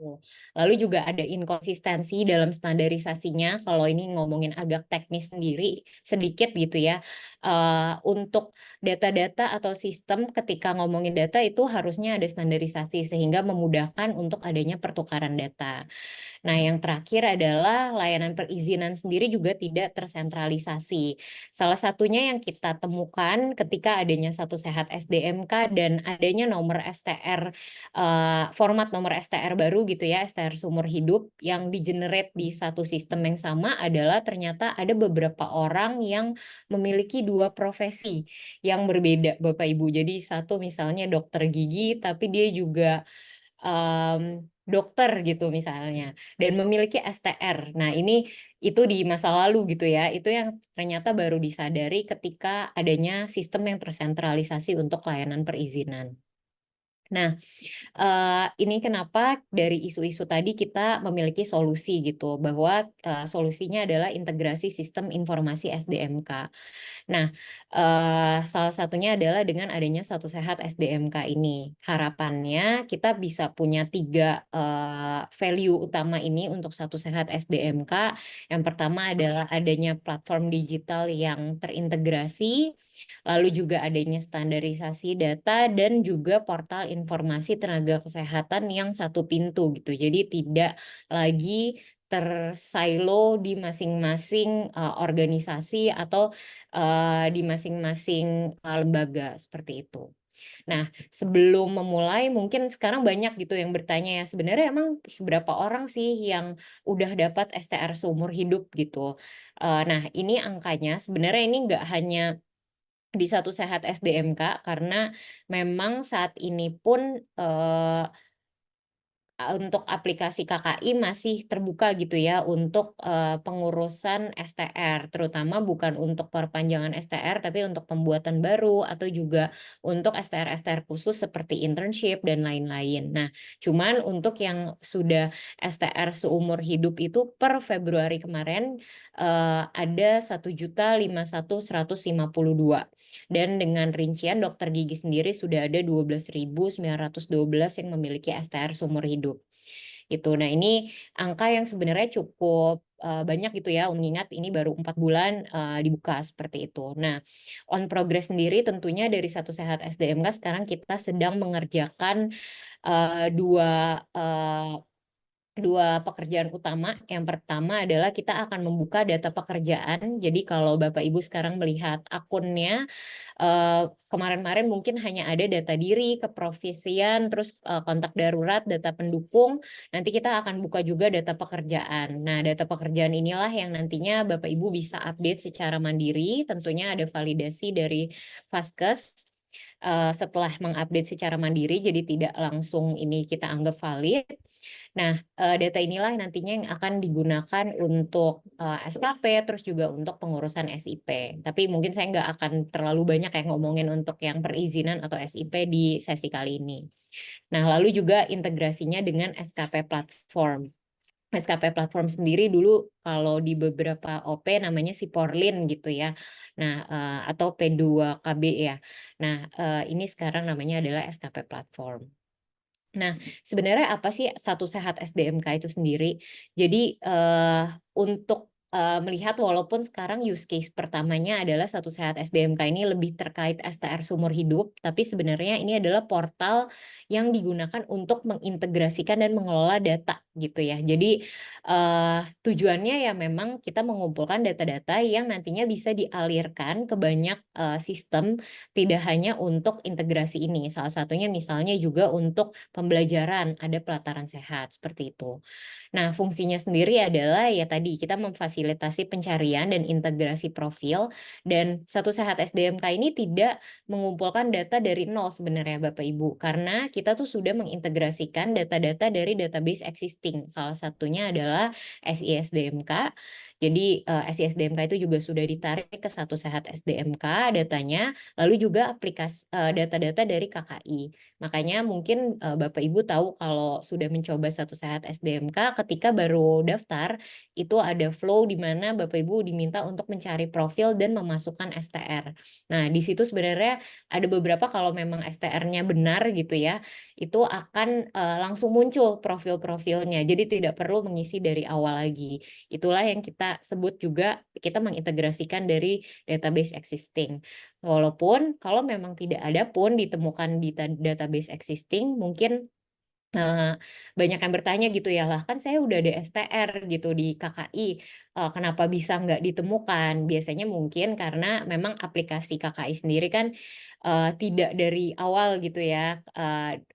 Betul. Lalu juga ada inkonsistensi dalam standarisasinya, kalau ini ngomongin agak teknis sendiri sedikit gitu ya. Untuk data-data atau sistem ketika ngomongin data itu harusnya ada standarisasi sehingga memudahkan untuk adanya pertukaran data. Nah, yang terakhir adalah layanan perizinan sendiri juga tidak tersentralisasi. Salah satunya yang kita temukan ketika adanya Satu Sehat SDMK dan adanya nomor STR, format nomor STR baru gitu ya, STR seumur hidup yang di-generate di satu sistem yang sama adalah ternyata ada beberapa orang yang memiliki dua profesi yang berbeda, Bapak Ibu. Jadi satu misalnya dokter gigi, tapi dia juga dokter gitu misalnya, dan memiliki STR. Nah ini, itu di masa lalu gitu ya, itu yang ternyata baru disadari ketika adanya sistem yang tersentralisasi untuk layanan perizinan. Nah, ini kenapa dari isu-isu tadi kita memiliki solusi gitu, bahwa, solusinya adalah integrasi sistem informasi SDMK. Nah, salah satunya adalah dengan adanya Satu Sehat SDMK ini. Harapannya kita bisa punya 3 value utama ini untuk Satu Sehat SDMK. Yang pertama adalah adanya platform digital yang terintegrasi, lalu juga adanya standarisasi data dan juga portal informasi tenaga kesehatan yang satu pintu gitu. Jadi tidak lagi tersilo di masing-masing, organisasi atau di masing-masing, lembaga, seperti itu. Nah, sebelum memulai mungkin sekarang banyak gitu yang bertanya ya, sebenarnya emang seberapa orang sih yang udah dapat STR seumur hidup gitu? Nah ini angkanya sebenarnya ini nggak hanya di Satu Sehat SDMK karena memang saat ini pun, untuk aplikasi KKI masih terbuka gitu ya untuk, pengurusan STR, terutama bukan untuk perpanjangan STR, tapi untuk pembuatan baru atau juga untuk STR-STR khusus seperti internship dan lain-lain. Nah, cuman untuk yang sudah STR seumur hidup itu per Februari kemarin, ada 1.051.152 dan dengan rincian dokter gigi sendiri sudah ada 12.912 yang memiliki STR seumur hidup, gitu. Nah ini angka yang sebenarnya cukup, banyak gitu ya, mengingat ini baru 4 bulan, dibuka seperti itu. Nah, on progress sendiri tentunya dari Satu Sehat SDMK sekarang kita sedang mengerjakan, eee, 2, eee, 2 pekerjaan utama. Yang pertama adalah kita akan membuka data pekerjaan. Jadi kalau Bapak Ibu sekarang melihat akunnya, kemarin-kemarin mungkin hanya ada data diri, keprofesian, terus, kontak darurat, data pendukung, nanti kita akan buka juga data pekerjaan. Nah, data pekerjaan inilah yang nantinya Bapak Ibu bisa update secara mandiri, tentunya ada validasi dari Vaskes, setelah mengupdate secara mandiri, jadi tidak langsung ini kita anggap valid. Nah, data inilah nantinya yang akan digunakan untuk, SKP, terus juga untuk pengurusan SIP. Tapi mungkin saya nggak akan terlalu banyak ya ngomongin untuk yang perizinan atau SIP di sesi kali ini. Nah, lalu juga integrasinya dengan SKP platform. SKP platform sendiri dulu kalau di beberapa OP namanya Siporlin gitu ya. Nah, atau P2KB ya. Nah, ini sekarang namanya adalah SKP platform. Nah, sebenarnya apa sih Satu Sehat SDMK itu sendiri? Jadi, untuk, melihat walaupun sekarang use case pertamanya adalah Satu Sehat SDMK ini lebih terkait STR seumur hidup, tapi sebenarnya ini adalah portal yang digunakan untuk mengintegrasikan dan mengelola data gitu ya. Jadi, tujuannya ya memang kita mengumpulkan data-data yang nantinya bisa dialirkan ke banyak, sistem, tidak hanya untuk integrasi ini. Salah satunya misalnya juga untuk pembelajaran, ada pelataran sehat, seperti itu. Nah, fungsinya sendiri adalah ya tadi, kita memfasilitasi pencarian dan integrasi profil, dan Satu Sehat SDMK ini tidak mengumpulkan data dari nol sebenarnya Bapak Ibu, karena kita tuh sudah mengintegrasikan data-data dari database existing. Salah satunya adalah SISDMK. Jadi, SISDMK itu juga sudah ditarik ke Satu Sehat SDMK datanya, lalu juga data-data dari KKI. Makanya mungkin, Bapak Ibu tahu kalau sudah mencoba Satu Sehat SDMK ketika baru daftar, itu ada flow di mana Bapak Ibu diminta untuk mencari profil dan memasukkan STR. Nah, di situ sebenarnya ada beberapa kalau memang STR-nya benar gitu ya, itu akan langsung muncul profil-profilnya. Jadi tidak perlu mengisi dari awal lagi. Itulah yang kita sebut juga kita mengintegrasikan dari database existing. Walaupun kalau memang tidak ada pun ditemukan di database existing, mungkin banyak yang bertanya gitu ya, "Lah kan saya udah ada STR gitu di KKI, kenapa bisa nggak ditemukan?" Biasanya mungkin karena memang aplikasi KKI sendiri kan, tidak dari awal gitu ya,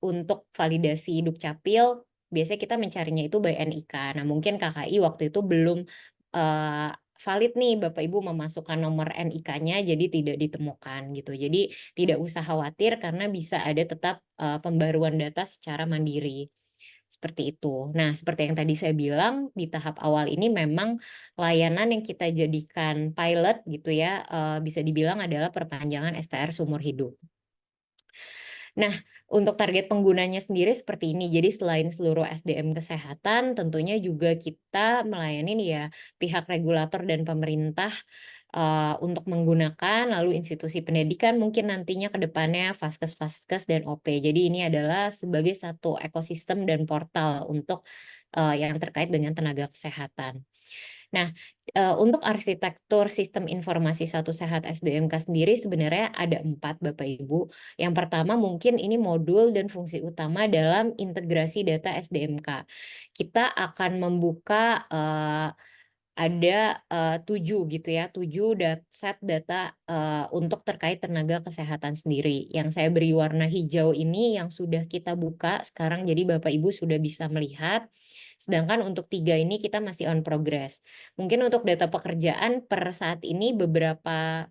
untuk validasi Dukcapil, biasanya kita mencarinya itu by NIK. Nah mungkin KKI waktu itu belum, valid nih Bapak Ibu memasukkan nomor NIK-nya jadi tidak ditemukan gitu. Jadi tidak usah khawatir karena bisa ada tetap, pembaruan data secara mandiri, seperti itu. Nah, seperti yang tadi saya bilang, di tahap awal ini memang layanan yang kita jadikan pilot gitu ya, bisa dibilang adalah perpanjangan STR seumur hidup. Nah, untuk target penggunanya sendiri seperti ini. Jadi selain seluruh SDM kesehatan, tentunya juga kita melayani nih ya pihak regulator dan pemerintah, untuk menggunakan, lalu institusi pendidikan mungkin nantinya ke depannya Vaskes-Vaskes dan OP. Jadi ini adalah sebagai satu ekosistem dan portal untuk, yang terkait dengan tenaga kesehatan. Nah, untuk arsitektur sistem informasi Satu Sehat SDMK sendiri sebenarnya ada 4 Bapak Ibu. Yang pertama mungkin ini modul dan fungsi utama dalam integrasi data SDMK. Kita akan membuka, ada, 7 gitu ya, 7 set data, untuk terkait tenaga kesehatan sendiri. Yang saya beri warna hijau ini yang sudah kita buka sekarang, jadi Bapak Ibu sudah bisa melihat, sedangkan untuk 3 ini kita masih on progress. Mungkin untuk data pekerjaan per saat ini beberapa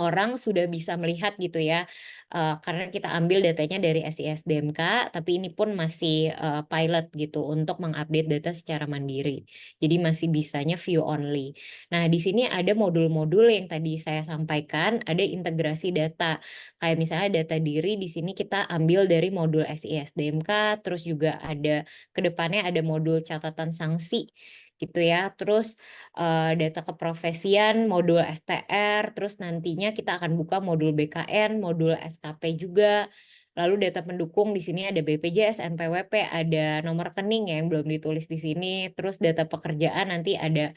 orang sudah bisa melihat gitu ya, karena kita ambil datanya dari SISDMK, tapi ini pun masih, pilot gitu untuk mengupdate data secara mandiri. Jadi masih bisanya view only. Nah, di sini ada modul-modul yang tadi saya sampaikan, ada integrasi data. Kayak misalnya data diri di sini kita ambil dari modul SISDMK, terus juga ada ke depannya ada modul catatan sanksi gitu ya. Terus data keprofesian, modul STR, terus nantinya kita akan buka modul BKN, modul SKP juga. Lalu data pendukung di sini ada BPJS, NPWP, ada nomor rekening ya yang belum ditulis di sini. Terus data pekerjaan nanti ada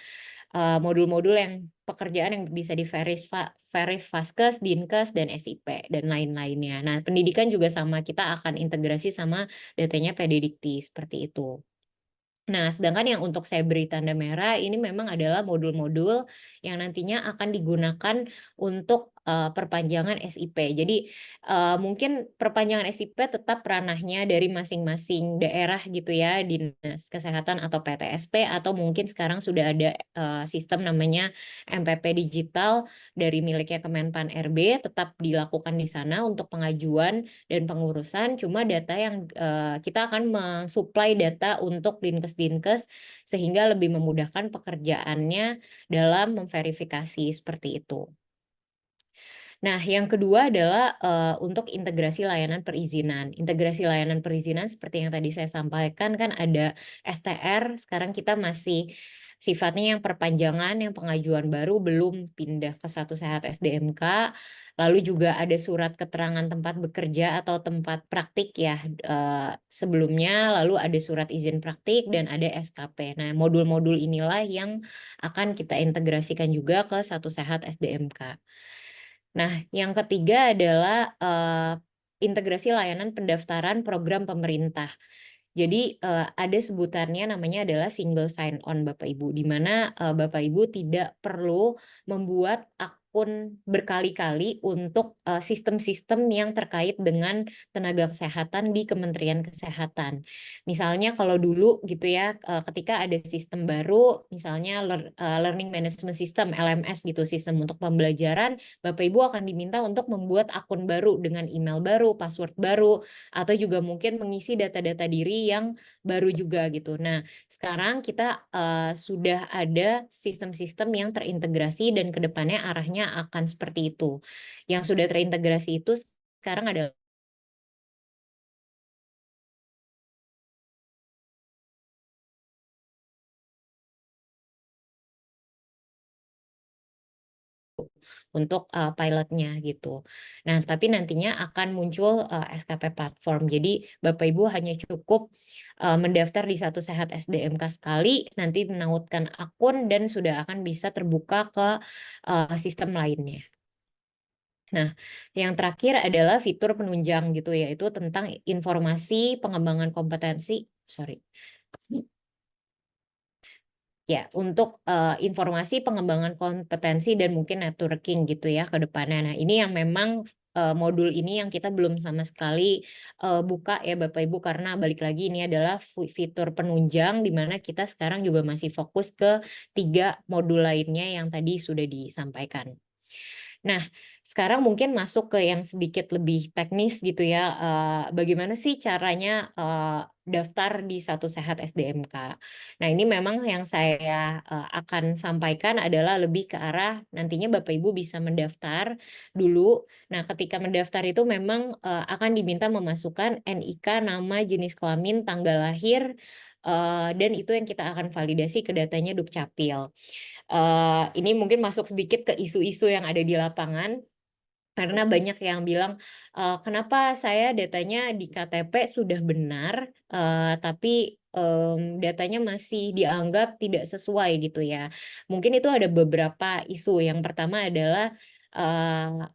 modul-modul yang pekerjaan yang bisa Verif Vaskes, Dinkes, dan SIP, dan lain-lainnya. Nah, pendidikan juga sama, kita akan integrasi sama datanya PDDikti, seperti itu. Nah, sedangkan yang untuk saya beri tanda merah ini memang adalah modul-modul yang nantinya akan digunakan untuk, perpanjangan SIP. Jadi, mungkin perpanjangan SIP tetap ranahnya dari masing-masing daerah gitu ya, Dinas Kesehatan atau PTSP, atau mungkin sekarang sudah ada, sistem namanya MPP digital dari miliknya Kemenpan RB, tetap dilakukan di sana untuk pengajuan dan pengurusan, cuma data yang, kita akan mensuplai data untuk Dinkes-Dinkes, sehingga lebih memudahkan pekerjaannya dalam memverifikasi, seperti itu. Nah, yang kedua adalah, untuk integrasi layanan perizinan. Integrasi layanan perizinan seperti yang tadi saya sampaikan kan ada STR, sekarang kita masih sifatnya yang perpanjangan, yang pengajuan baru belum pindah ke Satu Sehat SDMK. Lalu juga ada surat keterangan tempat bekerja atau tempat praktik ya, sebelumnya, lalu ada surat izin praktik dan ada SKP. Nah, modul-modul inilah yang akan kita integrasikan juga ke Satu Sehat SDMK. Nah, yang ketiga adalah, integrasi layanan pendaftaran program pemerintah. Jadi, ada sebutannya namanya adalah single sign on Bapak Ibu, di mana, Bapak Ibu tidak perlu membuat akun berkali-kali untuk, sistem-sistem yang terkait dengan tenaga kesehatan di Kementerian Kesehatan. Misalnya kalau dulu gitu ya, ketika ada sistem baru, misalnya Learning Management System, LMS gitu, sistem untuk pembelajaran, Bapak Ibu akan diminta untuk membuat akun baru dengan email baru, password baru, atau juga mungkin mengisi data-data diri yang baru juga gitu. Nah, sekarang kita, sudah ada sistem-sistem yang terintegrasi dan ke depannya arahnya akan seperti itu. Yang sudah terintegrasi itu sekarang adalah untuk, pilotnya gitu. Nah, tapi nantinya akan muncul, SKP platform. Jadi Bapak Ibu hanya cukup, mendaftar di Satu Sehat SDMK sekali, nanti menautkan akun dan sudah akan bisa terbuka ke, sistem lainnya. Nah, yang terakhir adalah fitur penunjang gitu, yaitu tentang informasi pengembangan kompetensi sorry. Ya, untuk, informasi pengembangan kompetensi dan mungkin networking gitu ya ke depannya. Nah, ini yang memang, modul ini yang kita belum sama sekali, buka ya Bapak Ibu, karena balik lagi ini adalah fitur penunjang di mana kita sekarang juga masih fokus ke 3 modul lainnya yang tadi sudah disampaikan. Nah, sekarang mungkin masuk ke yang sedikit lebih teknis gitu ya, bagaimana sih caranya, daftar di Satu Sehat SDMK. Nah, ini memang yang saya, akan sampaikan adalah lebih ke arah nantinya Bapak Ibu bisa mendaftar dulu. Nah, ketika mendaftar itu memang, akan diminta memasukkan NIK, nama, jenis kelamin, tanggal lahir, dan itu yang kita akan validasi ke datanya Dukcapil. Ini mungkin masuk sedikit ke isu-isu yang ada di lapangan, karena banyak yang bilang, "Kenapa saya datanya di KTP sudah benar, tapi, datanya masih dianggap tidak sesuai?" Gitu ya. Mungkin itu ada beberapa isu, yang pertama adalah, eee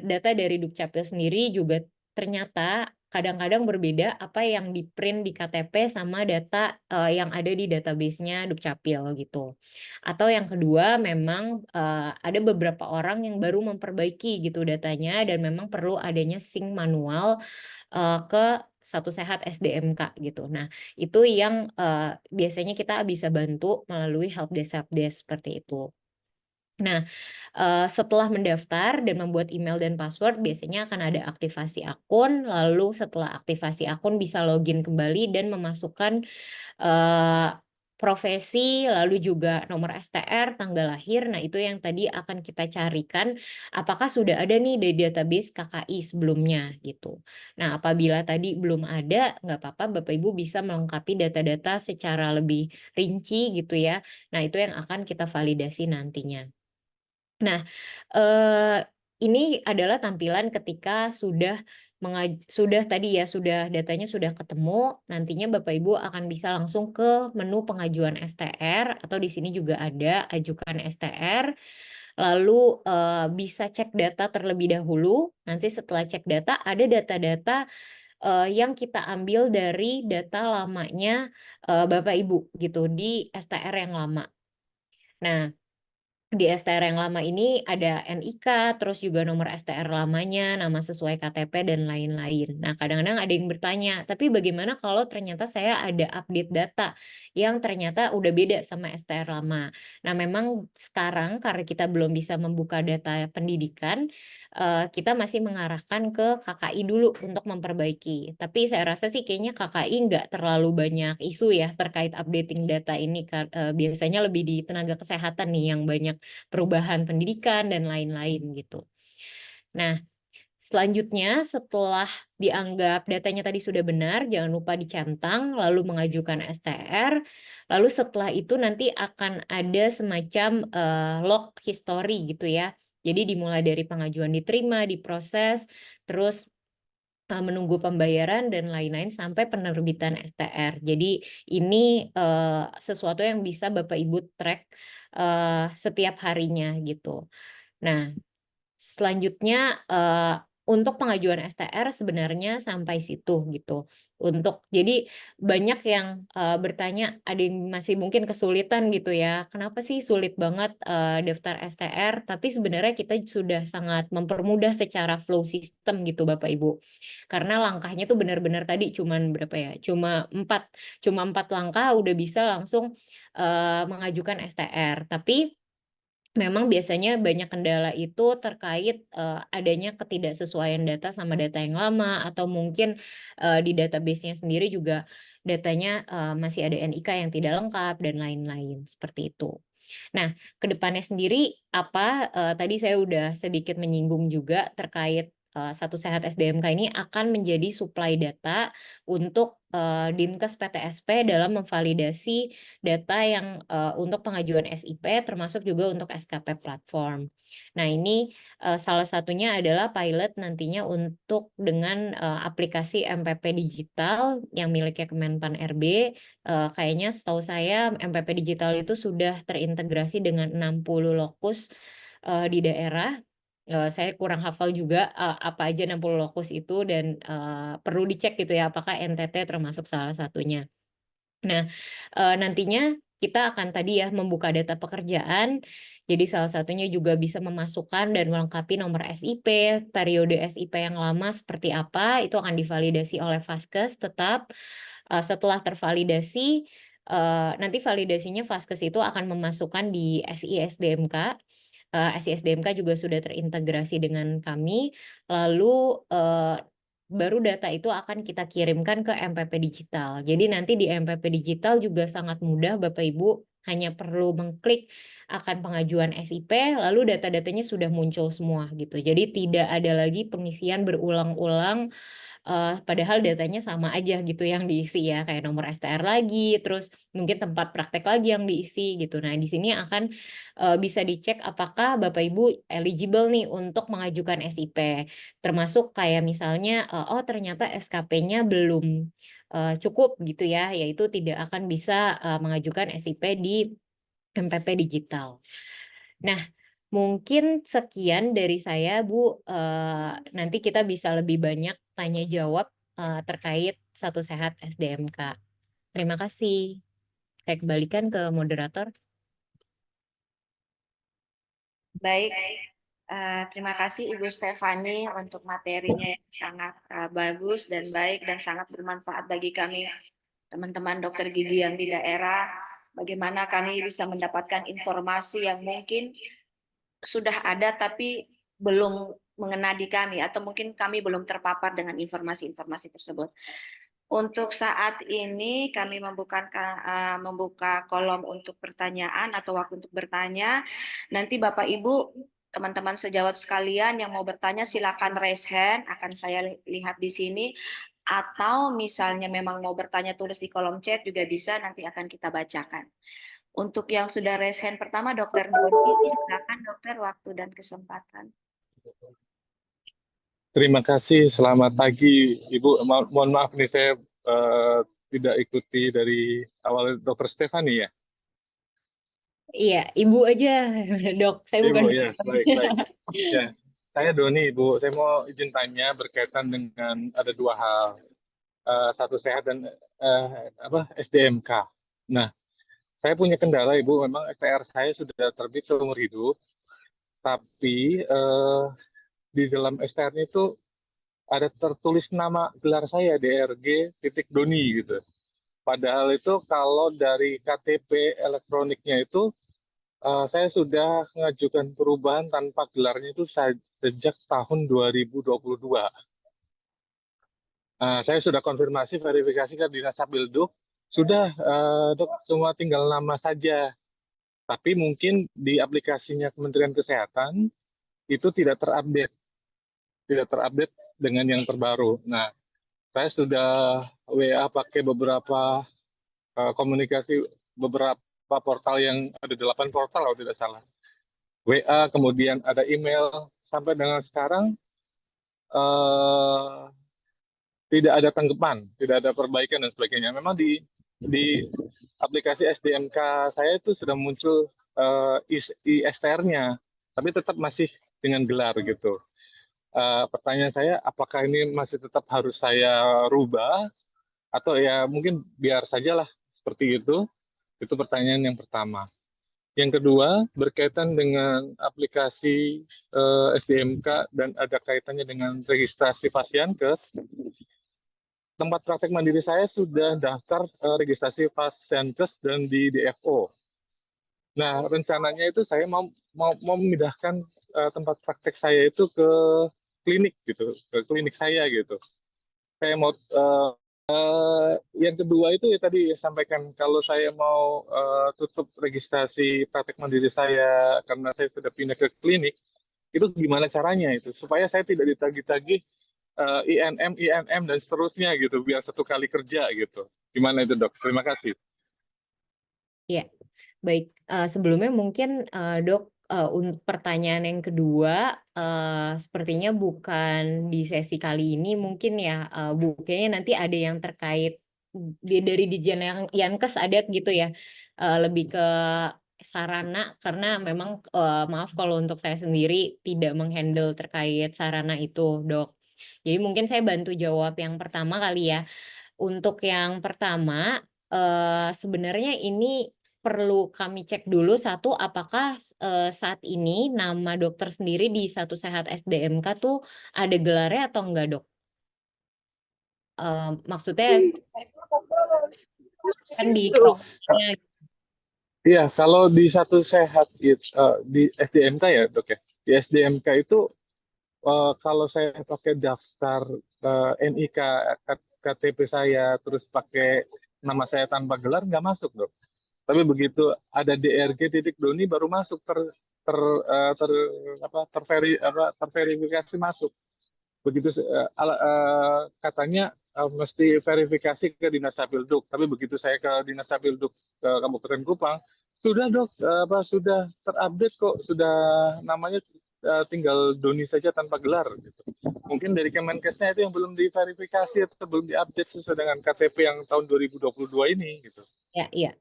data dari Dukcapil sendiri juga ternyata kadang-kadang berbeda apa yang di-print di KTP sama data, yang ada di database-nya Dukcapil gitu. Atau yang kedua memang, ada beberapa orang yang baru memperbaiki gitu datanya dan memang perlu adanya sync manual, ke Satu Sehat SDMK gitu. Nah, itu yang, biasanya kita bisa bantu melalui helpdesk-helpdesk seperti itu. Nah, setelah mendaftar dan membuat email dan password biasanya akan ada aktivasi akun, lalu setelah aktivasi akun bisa login kembali dan memasukkan, eee, profesi, lalu juga nomor STR, tanggal lahir. Nah, itu yang tadi akan kita carikan apakah sudah ada nih di database KKI sebelumnya gitu. Nah, apabila tadi belum ada, nggak apa-apa Bapak Ibu bisa melengkapi data-data secara lebih rinci gitu ya. Nah, itu yang akan kita validasi nantinya. Nah, eee, ini adalah tampilan ketika sudah tadi ya, sudah datanya sudah ketemu, nantinya Bapak Ibu akan bisa langsung ke menu pengajuan STR atau di sini juga ada ajukan STR, lalu, bisa cek data terlebih dahulu, nanti setelah cek data ada data-data, yang kita ambil dari data lamanya, Bapak Ibu gitu di STR yang lama. Nah, di STR yang lama ini ada NIK, terus juga nomor STR lamanya, nama sesuai KTP, dan lain-lain. Nah, kadang-kadang ada yang bertanya, "Tapi bagaimana kalau ternyata saya ada update data yang ternyata udah beda sama STR lama?" Nah, memang sekarang karena kita belum bisa membuka data pendidikan, kita masih mengarahkan ke KKI dulu untuk memperbaiki. Tapi saya rasa sih kayaknya KKI nggak terlalu banyak isu ya terkait updating data ini, biasanya lebih di tenaga kesehatan nih yang banyak perubahan pendidikan dan lain-lain gitu. Nah, selanjutnya setelah dianggap datanya tadi sudah benar, jangan lupa dicentang, lalu mengajukan STR, lalu setelah itu nanti akan ada semacam, log history gitu ya. Jadi dimulai dari pengajuan diterima, diproses, terus, menunggu pembayaran dan lain-lain sampai penerbitan STR. Jadi ini, sesuatu yang bisa Bapak Ibu track, setiap harinya gitu. Nah, selanjutnya, untuk pengajuan STR sebenarnya sampai situ gitu. Jadi banyak yang, bertanya, ada yang masih mungkin kesulitan gitu ya, "Kenapa sih sulit banget, daftar STR?" Tapi sebenarnya kita sudah sangat mempermudah secara flow system gitu Bapak Ibu. Karena langkahnya tuh benar-benar tadi cuman berapa ya, cuma 4 langkah udah bisa langsung, mengajukan STR. Tapi memang biasanya banyak kendala itu terkait, adanya ketidaksesuaian data sama data yang lama atau mungkin, di database-nya sendiri juga datanya, masih ada NIK yang tidak lengkap dan lain-lain, seperti itu. Nah, ke depannya sendiri tadi saya udah sedikit menyinggung juga terkait, Satu Sehat SDMK ini akan menjadi supply data untuk Dinkes PTSP dalam memvalidasi data yang untuk pengajuan SIP termasuk juga untuk SKP platform. Nah, ini salah satunya adalah pilot nantinya untuk dengan aplikasi MPP digital yang miliknya Kemenpan RB. Kayaknya setahu saya MPP digital itu sudah terintegrasi dengan 60 lokus di daerah. Saya kurang hafal juga apa aja 60 lokus itu dan perlu dicek gitu ya apakah NTT termasuk salah satunya. Nah, nantinya kita akan tadi ya membuka data pekerjaan, jadi salah satunya juga bisa memasukkan dan melengkapi nomor SIP, periode SIP yang lama seperti apa, itu akan divalidasi oleh Vaskes tetap. Setelah tervalidasi, nanti validasinya Vaskes itu akan memasukkan di SI-SDMK. SI-SDMK juga sudah terintegrasi dengan kami, lalu baru data itu akan kita kirimkan ke MPP digital. Jadi nanti di MPP digital juga sangat mudah Bapak Ibu hanya perlu mengklik akan pengajuan SIP, lalu data-datanya sudah muncul semua gitu. Jadi tidak ada lagi pengisian berulang-ulang, padahal datanya sama aja gitu yang diisi ya, kayak nomor STR lagi, terus mungkin tempat praktek lagi yang diisi gitu. Nah, di sini akan bisa dicek apakah Bapak Ibu eligible nih untuk mengajukan SIP. Termasuk kayak misalnya, oh ternyata SKP-nya belum cukup gitu ya, yaitu tidak akan bisa mengajukan SIP di MPP digital. Nah, mungkin sekian dari saya Bu, nanti kita bisa lebih banyak tanya jawab terkait Satu Sehat SDMK. Terima kasih. Saya kembalikan ke moderator. Baik, terima kasih Ibu Stefani untuk materinya yang sangat bagus dan baik dan sangat bermanfaat bagi kami teman-teman dokter gigi yang di daerah. Bagaimana kami bisa mendapatkan informasi yang mungkin sudah ada tapi belum mengena di kami atau mungkin kami belum terpapar dengan informasi-informasi tersebut. Untuk saat ini kami membuka kolom untuk pertanyaan atau waktu untuk bertanya. Nanti Bapak Ibu, teman-teman sejawat sekalian yang mau bertanya silakan raise hand, akan saya lihat di sini. Atau misalnya memang mau bertanya tulis di kolom chat juga bisa, nanti akan kita bacakan. Untuk yang sudah raise hand pertama, Dokter Doni, silakan Dokter waktu dan kesempatan. Terima kasih, selamat pagi Ibu. Mohon maaf nih saya tidak ikuti dari awal Dokter Stefani ya. Iya, Ibu aja, Dok. Saya bukan Ibu ya, dokter. baik. Ya, saya Doni Ibu. Saya mau izin tanya berkaitan dengan ada dua hal, Satu Sehat dan SDMK. Nah, saya punya kendala Ibu. Memang STR saya sudah terbit seumur hidup, tapi di dalam STR-nya itu ada tertulis nama gelar saya DRG titik Doni gitu. Padahal itu kalau dari KTP elektroniknya itu saya sudah mengajukan perubahan tanpa gelarnya itu sejak tahun 2022. Saya sudah konfirmasi verifikasi ke Dinas Sapilduk, sudah Dok, semua tinggal nama saja. Tapi mungkin di aplikasinya Kementerian Kesehatan itu tidak terupdate dengan yang terbaru. Nah, saya sudah WA pakai beberapa komunikasi beberapa portal yang ada 8 portal kalau tidak salah. WA, kemudian ada email, sampai dengan sekarang tidak ada tanggapan, tidak ada perbaikan dan sebagainya. Memang di aplikasi SDMK saya itu sudah muncul ISTR-nya, tapi tetap masih dengan gelar gitu. Pertanyaan saya, apakah ini masih tetap harus saya rubah atau ya mungkin biar sajalah seperti itu? Itu pertanyaan yang pertama. Yang kedua, berkaitan dengan aplikasi SDMK dan ada kaitannya dengan registrasi Pasienkes, tempat praktek mandiri saya sudah daftar registrasi Pasienkes dan di DFO. Nah, rencananya itu saya mau memindahkan tempat praktek saya itu ke klinik gitu, ke klinik saya gitu. Saya mau yang kedua itu ya tadi sampaikan kalau saya mau tutup registrasi praktek mandiri saya karena saya sudah pindah ke klinik, Itu gimana caranya itu supaya saya tidak ditagih-tagih INM dan seterusnya gitu biar satu kali kerja gitu. Gimana itu dok? Terima kasih. Ya, baik. Sebelumnya mungkin Dok, untuk pertanyaan yang kedua, sepertinya bukan di sesi kali ini mungkin ya, Bu. Kayaknya nanti ada yang terkait dari Dijen yang Yankes ada gitu ya, lebih ke sarana karena memang maaf kalau untuk saya sendiri tidak menghandle terkait sarana itu, Dok. Jadi mungkin saya bantu jawab yang pertama kali ya. Untuk yang pertama, sebenarnya ini perlu kami cek dulu satu apakah saat ini nama dokter sendiri di Satu Sehat SDMK tuh ada gelarnya atau enggak, Dok? Maksudnya kan di profilnya. Iya, kalau di Satu Sehat gitu, di SDMK ya dok ya. Di SDMK itu kalau saya pakai daftar NIK KTP saya terus pakai nama saya tanpa gelar nggak masuk dok. Tapi begitu ada DRG titik Doni baru masuk ter, eh, ter apa terverifikasi masuk. Begitu katanya mesti verifikasi ke Dinas Sapilduk. Tapi begitu saya ke Dinas Sapilduk ke Kabupaten Kupang, sudah dok, sudah terupdate kok, sudah namanya tinggal Doni saja tanpa gelar. Gitu. Mungkin dari Kemenkesnya itu yang belum diverifikasi atau belum diupdate sesuai dengan KTP yang tahun 2022 ini. Gitu. Ya, iya.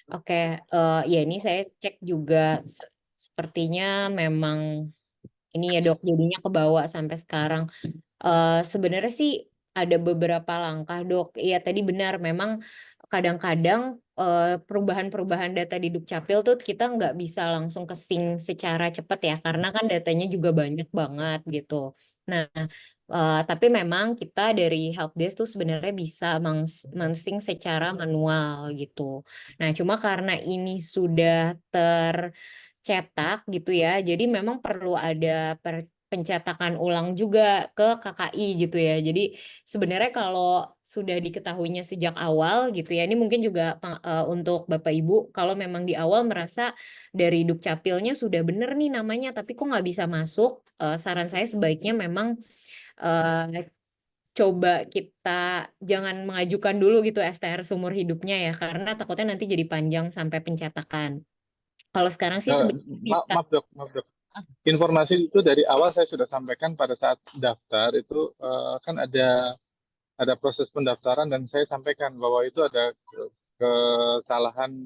Oke, ya ini saya cek juga sepertinya memang ini ya Dok, jadinya kebawa sampai sekarang. Sebenarnya sih ada beberapa langkah Dok. Iya tadi benar, memang kadang-kadang perubahan-perubahan data di Dukcapil tuh kita nggak bisa langsung ke sync secara cepat ya, karena kan datanya juga banyak banget gitu. Nah, tapi memang kita dari helpdesk tuh sebenarnya bisa men-sync secara manual gitu. Nah, cuma karena ini sudah tercetak gitu ya, jadi memang perlu ada pencetakan ulang juga ke KKI gitu ya. Jadi sebenarnya kalau sudah diketahuinya sejak awal gitu ya, ini mungkin juga untuk Bapak Ibu, kalau memang di awal merasa dari Dukcapilnya sudah benar nih namanya, tapi kok nggak bisa masuk, saran saya sebaiknya memang coba kita jangan mengajukan dulu gitu STR seumur hidupnya ya, karena takutnya nanti jadi panjang sampai pencetakan. Kalau sekarang sih sebenarnya bisa. Maaf dok. Informasi itu dari awal saya sudah sampaikan pada saat daftar itu kan ada proses pendaftaran dan saya sampaikan bahwa itu ada kesalahan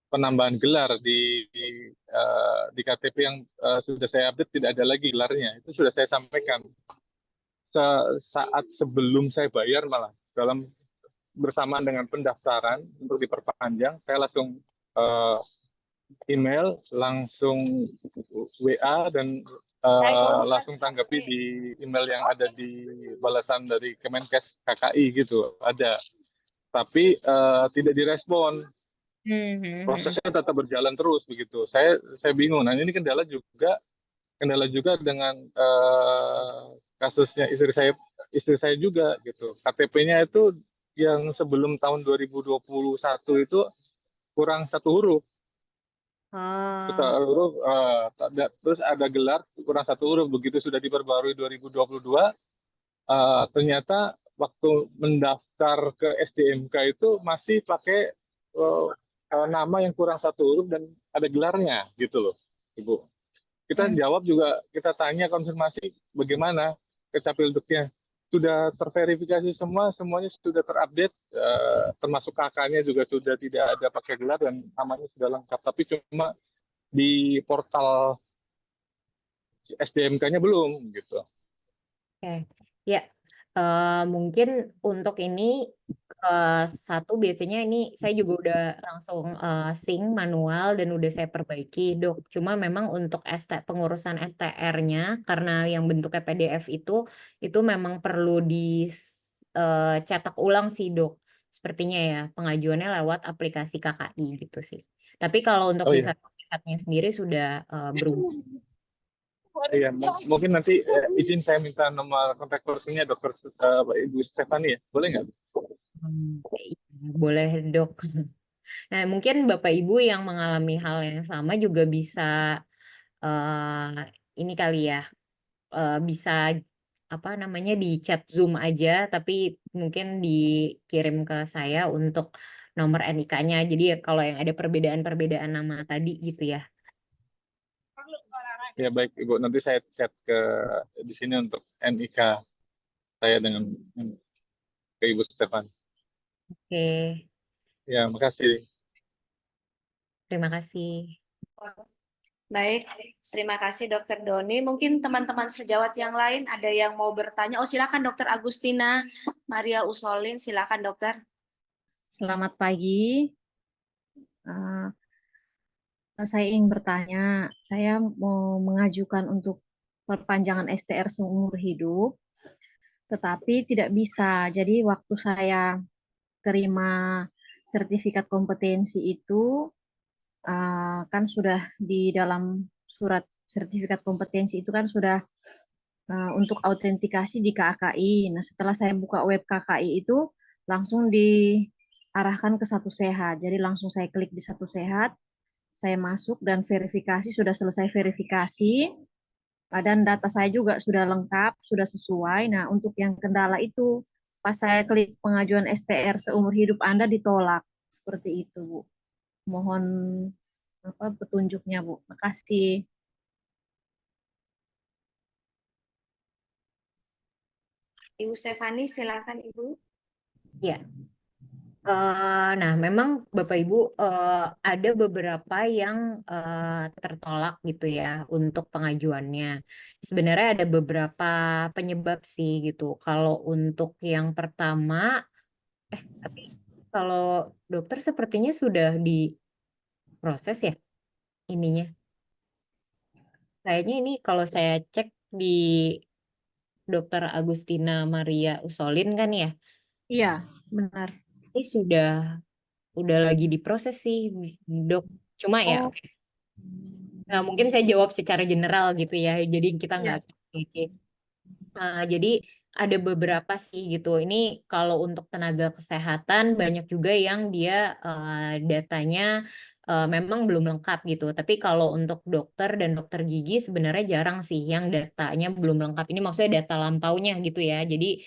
penambahan gelar di KTP yang sudah saya update tidak ada lagi gelarnya. Itu sudah saya sampaikan saat sebelum saya bayar malah dalam bersamaan dengan pendaftaran untuk diperpanjang saya langsung eh, email, langsung WA dan langsung tanggapi di email yang ada di balasan dari Kemenkes KKI gitu ada. Tapi tidak direspon. Prosesnya tetap berjalan terus begitu. Saya bingung. Nah ini kendala juga dengan kasusnya istri saya juga gitu. KTP-nya itu yang sebelum tahun 2021 itu kurang satu huruf. Huruf terus ada gelar kurang satu huruf begitu sudah diperbarui 2022 ternyata waktu mendaftar ke SDMK itu masih pakai nama yang kurang satu huruf dan ada gelarnya gitu loh Ibu. Kita jawab juga kita tanya konfirmasi bagaimana ke Capilduknya sudah terverifikasi semuanya sudah terupdate termasuk kakaknya juga sudah tidak ada pakai gelar dan namanya sudah lengkap tapi cuma di portal SDMK-nya belum gitu. Oke, ya mungkin untuk ini satu biasanya ini saya juga udah langsung sync manual dan udah saya perbaiki dok. Cuma memang untuk pengurusan STR-nya karena yang bentuknya PDF itu memang perlu dicetak ulang sih dok. Sepertinya ya pengajuannya lewat aplikasi KKI gitu sih. Tapi kalau untuk Oh di iya. Sehatnya sendiri sudah berubah. Iya, mungkin nanti izin saya minta nomor kontak personnya dokter Ibu Stefani ya, boleh nggak? Iya, boleh dok. Nah mungkin Bapak Ibu yang mengalami hal yang sama juga bisa ini kali ya, bisa apa namanya di chat Zoom aja, tapi mungkin dikirim ke saya untuk nomor NIK-nya. Jadi ya kalau yang ada perbedaan-perbedaan nama tadi gitu ya. Ya baik Ibu, nanti saya chat ke di sini untuk NIK saya dengan ke Ibu Stefan. Oke, Ya, makasih. terima kasih. Baik, terima kasih Dokter Doni. Mungkin teman-teman sejawat yang lain ada yang mau bertanya. Oh, silakan Dokter Agustina Maria Usolin, silakan Dokter. Selamat pagi. Saya ingin bertanya, saya mau mengajukan untuk perpanjangan STR seumur hidup, tetapi tidak bisa. Jadi waktu saya terima sertifikat kompetensi itu, kan sudah di dalam surat sertifikat kompetensi itu kan sudah untuk autentikasi di KKI. Nah, setelah saya buka web KKI itu, langsung diarahkan ke Satu Sehat. Jadi langsung saya klik di Satu Sehat, saya masuk dan verifikasi, sudah selesai verifikasi, dan data saya juga sudah lengkap, sudah sesuai. Nah, untuk yang kendala itu, pas saya klik pengajuan STR seumur hidup Anda ditolak. Seperti itu, Bu. Mohon petunjuknya, Bu. Makasih. Ibu Stefani, silakan Ibu. Ya. Nah, memang Bapak Ibu ada beberapa yang tertolak gitu ya untuk pengajuannya. Sebenarnya ada beberapa penyebab sih gitu. Kalau untuk yang pertama, tapi kalau dokter sepertinya sudah diproses ya ininya. Kayaknya ini kalau saya cek di Dokter Agustina Maria Usolin kan ya, Iya, benar. ini udah lagi diproses sih, Dok. Cuma ya Oh, nah, mungkin saya jawab secara general gitu ya. Jadi kita nggak iya. case. Jadi ada beberapa sih gitu. Ini kalau untuk tenaga kesehatan banyak juga yang dia datanya memang belum lengkap gitu. Tapi kalau untuk dokter dan dokter gigi sebenarnya jarang sih yang datanya belum lengkap. Ini maksudnya data lampaunya gitu ya. Jadi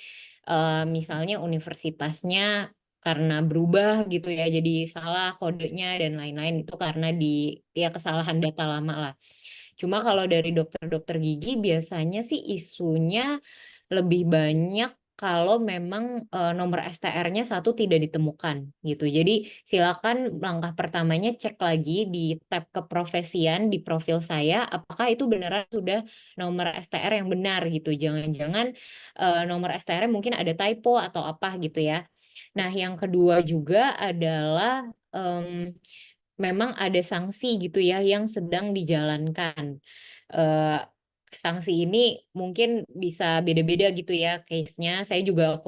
misalnya universitasnya karena berubah gitu ya, jadi salah kodenya dan lain-lain itu karena ya kesalahan data lama lah. Cuma kalau dari dokter-dokter gigi biasanya sih isunya lebih banyak kalau memang nomor STR-nya satu tidak ditemukan gitu. Jadi silakan langkah pertamanya cek lagi di tab keprofesian di profil saya apakah itu beneran sudah nomor STR yang benar gitu. Jangan-jangan nomor STR mungkin ada typo atau apa gitu ya. Nah, yang kedua juga adalah memang ada sanksi gitu ya yang sedang dijalankan. Eh, Sanksi ini mungkin bisa beda-beda gitu ya case-nya. Saya juga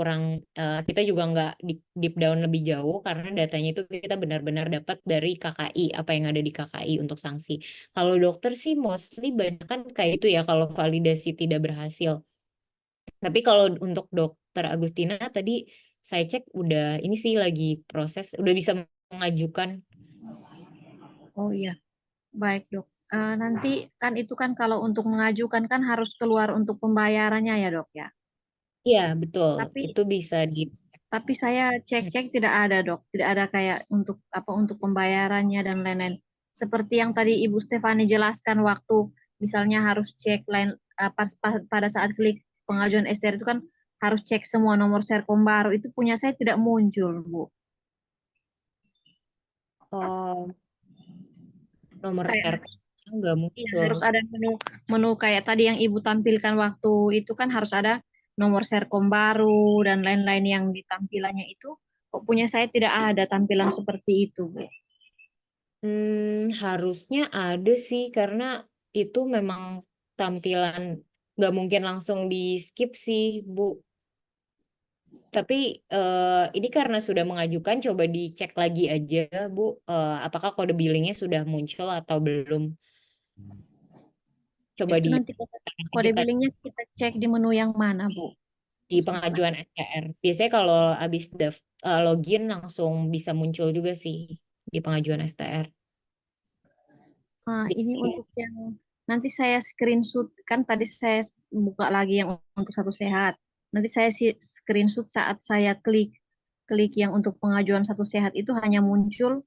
kita juga nggak deep down lebih jauh karena datanya itu kita benar-benar dapat dari KKI, apa yang ada di KKI untuk sanksi. Kalau dokter sih mostly banyak kan kayak itu ya kalau validasi tidak berhasil. Tapi kalau untuk dokter Agustina tadi saya cek udah ini sih lagi proses, udah bisa mengajukan. Oh iya. Baik, Dok. Nanti kan itu kan kalau untuk mengajukan kan harus keluar untuk pembayarannya ya, Dok ya. Iya, betul. Tapi Itu bisa di. tapi saya cek-cek tidak ada, Dok. Tidak ada kayak untuk pembayarannya dan lain-lain. Seperti yang tadi Ibu Stefani jelaskan waktu misalnya harus cek pada saat klik pengajuan STR itu kan harus cek semua nomor serkom baru. Itu punya saya tidak muncul, Bu. Oh, nomor Kayak server nggak iya, muncul. harus ada menu kayak tadi yang Ibu tampilkan waktu itu kan harus ada nomor serkom baru dan lain-lain yang di tampilannya itu. Kok punya saya tidak ada tampilan seperti itu, Bu. Harusnya ada sih karena itu memang tampilan nggak mungkin langsung di skip sih, Bu. Tapi ini karena sudah mengajukan, coba dicek lagi aja, Bu. Apakah kode billingnya sudah muncul atau belum? Coba Itu di nanti kode ajukan billingnya kita cek di menu yang mana, Bu? di pengajuan STR. Biasanya kalau habis login langsung bisa muncul juga sih di pengajuan STR. Nah, Di- ini untuk yang nanti saya screenshot, kan tadi saya buka lagi yang untuk Satu Sehat. Nanti saya screenshot saat saya klik yang untuk pengajuan Satu Sehat itu hanya muncul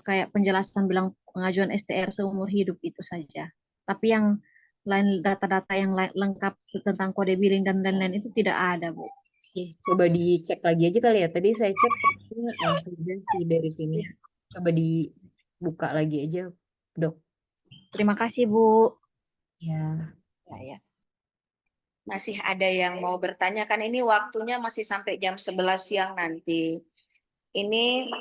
kayak penjelasan bilang pengajuan STR seumur hidup itu saja. Tapi yang lain, data-data yang lengkap tentang kode billing dan lain-lain itu tidak ada, Bu. Coba dicek lagi aja kali ya. Tadi saya cek sepertinya sudah sih dari sini. Coba dibuka lagi aja, Dok. Terima kasih, Bu. Ya. Ya. Masih ada yang mau bertanya, kan ini waktunya masih sampai jam 11 siang nanti. Ini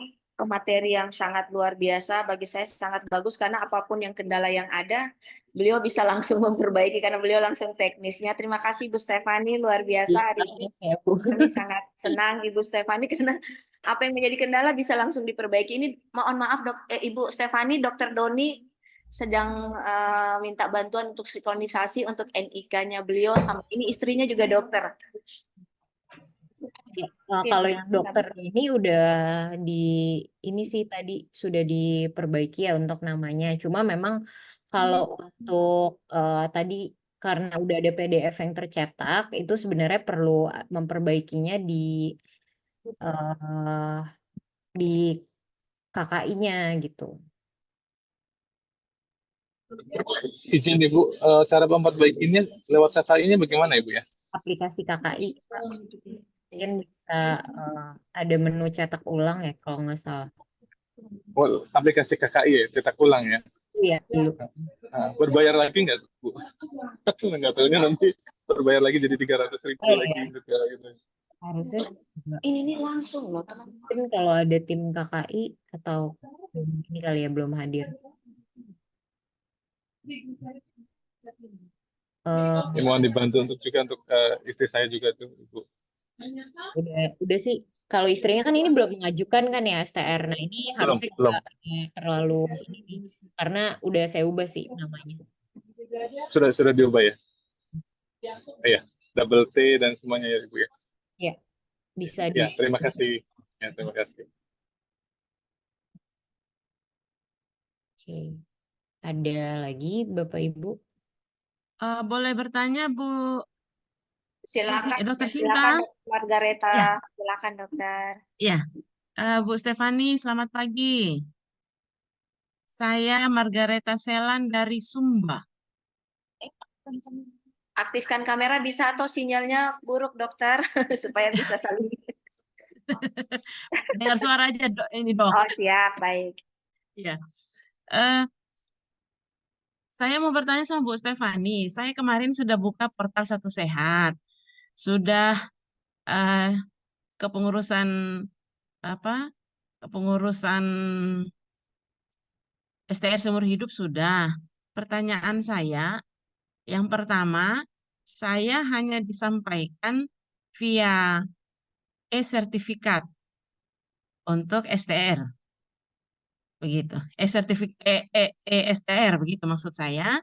materi yang sangat luar biasa, bagi saya sangat bagus karena apapun yang kendala yang ada, beliau bisa langsung memperbaiki karena beliau langsung teknisnya. Terima kasih Bu Stefani, luar biasa hari ini. Ya, Bu. Kami sangat senang Ibu Stefani karena apa yang menjadi kendala bisa langsung diperbaiki. Ini mohon maaf Ibu Stefani, Dokter Doni sedang minta bantuan untuk sinkronisasi untuk NIK-nya beliau, sama ini istrinya juga dokter. Ya, kalau yang dokter ini udah ini sih tadi sudah diperbaiki ya untuk namanya. Cuma memang kalau untuk tadi karena udah ada PDF yang tercetak, itu sebenarnya perlu memperbaikinya di KKI-nya gitu. Izin Ibu, cara memperbaikinya lewat KKI-nya bagaimana Ibu ya? Aplikasi KKI mungkin bisa ada menu cetak ulang ya kalau nggak salah. Oh, aplikasi KKI ya, cetak ulang ya. Iya dulu. Nah, berbayar lagi nggak Bu? Nggak tahunya nanti berbayar lagi jadi 300.000 lagi Iya. gitu. Harusnya ini langsung loh teman. mungkin kalau ada tim KKI atau ini kali ya belum hadir. Ya, mohon dibantu untuk istri saya juga tuh Ibu. Udah sih kalau istrinya kan ini belum mengajukan kan ya STR. Nah ini harusnya Belum. terlalu ini karena udah saya ubah sih namanya. Sudah diubah ya? Iya, double T dan semuanya ya Ibu ya. Ya bisa Ya, di. terima kasih. Ya, terima kasih. Oke. Ada lagi Bapak Ibu? Boleh bertanya, Bu? Silakan, Dokter Sinta. silakan Margareta, Ya. silakan dokter. Ya, Bu Stefani, selamat pagi. Saya Margareta Selan dari Sumba. Aktifkan kamera bisa atau sinyalnya buruk dokter supaya bisa saling. Dengar suara aja ini dok. Oh siap, baik. Ya, saya mau bertanya sama Bu Stefani. Saya kemarin sudah buka portal Satu Sehat, sudah kepengurusan kepengurusan STR seumur hidup sudah. Pertanyaan saya, yang pertama, saya hanya disampaikan via e-sertifikat untuk STR. Begitu. STR begitu maksud saya.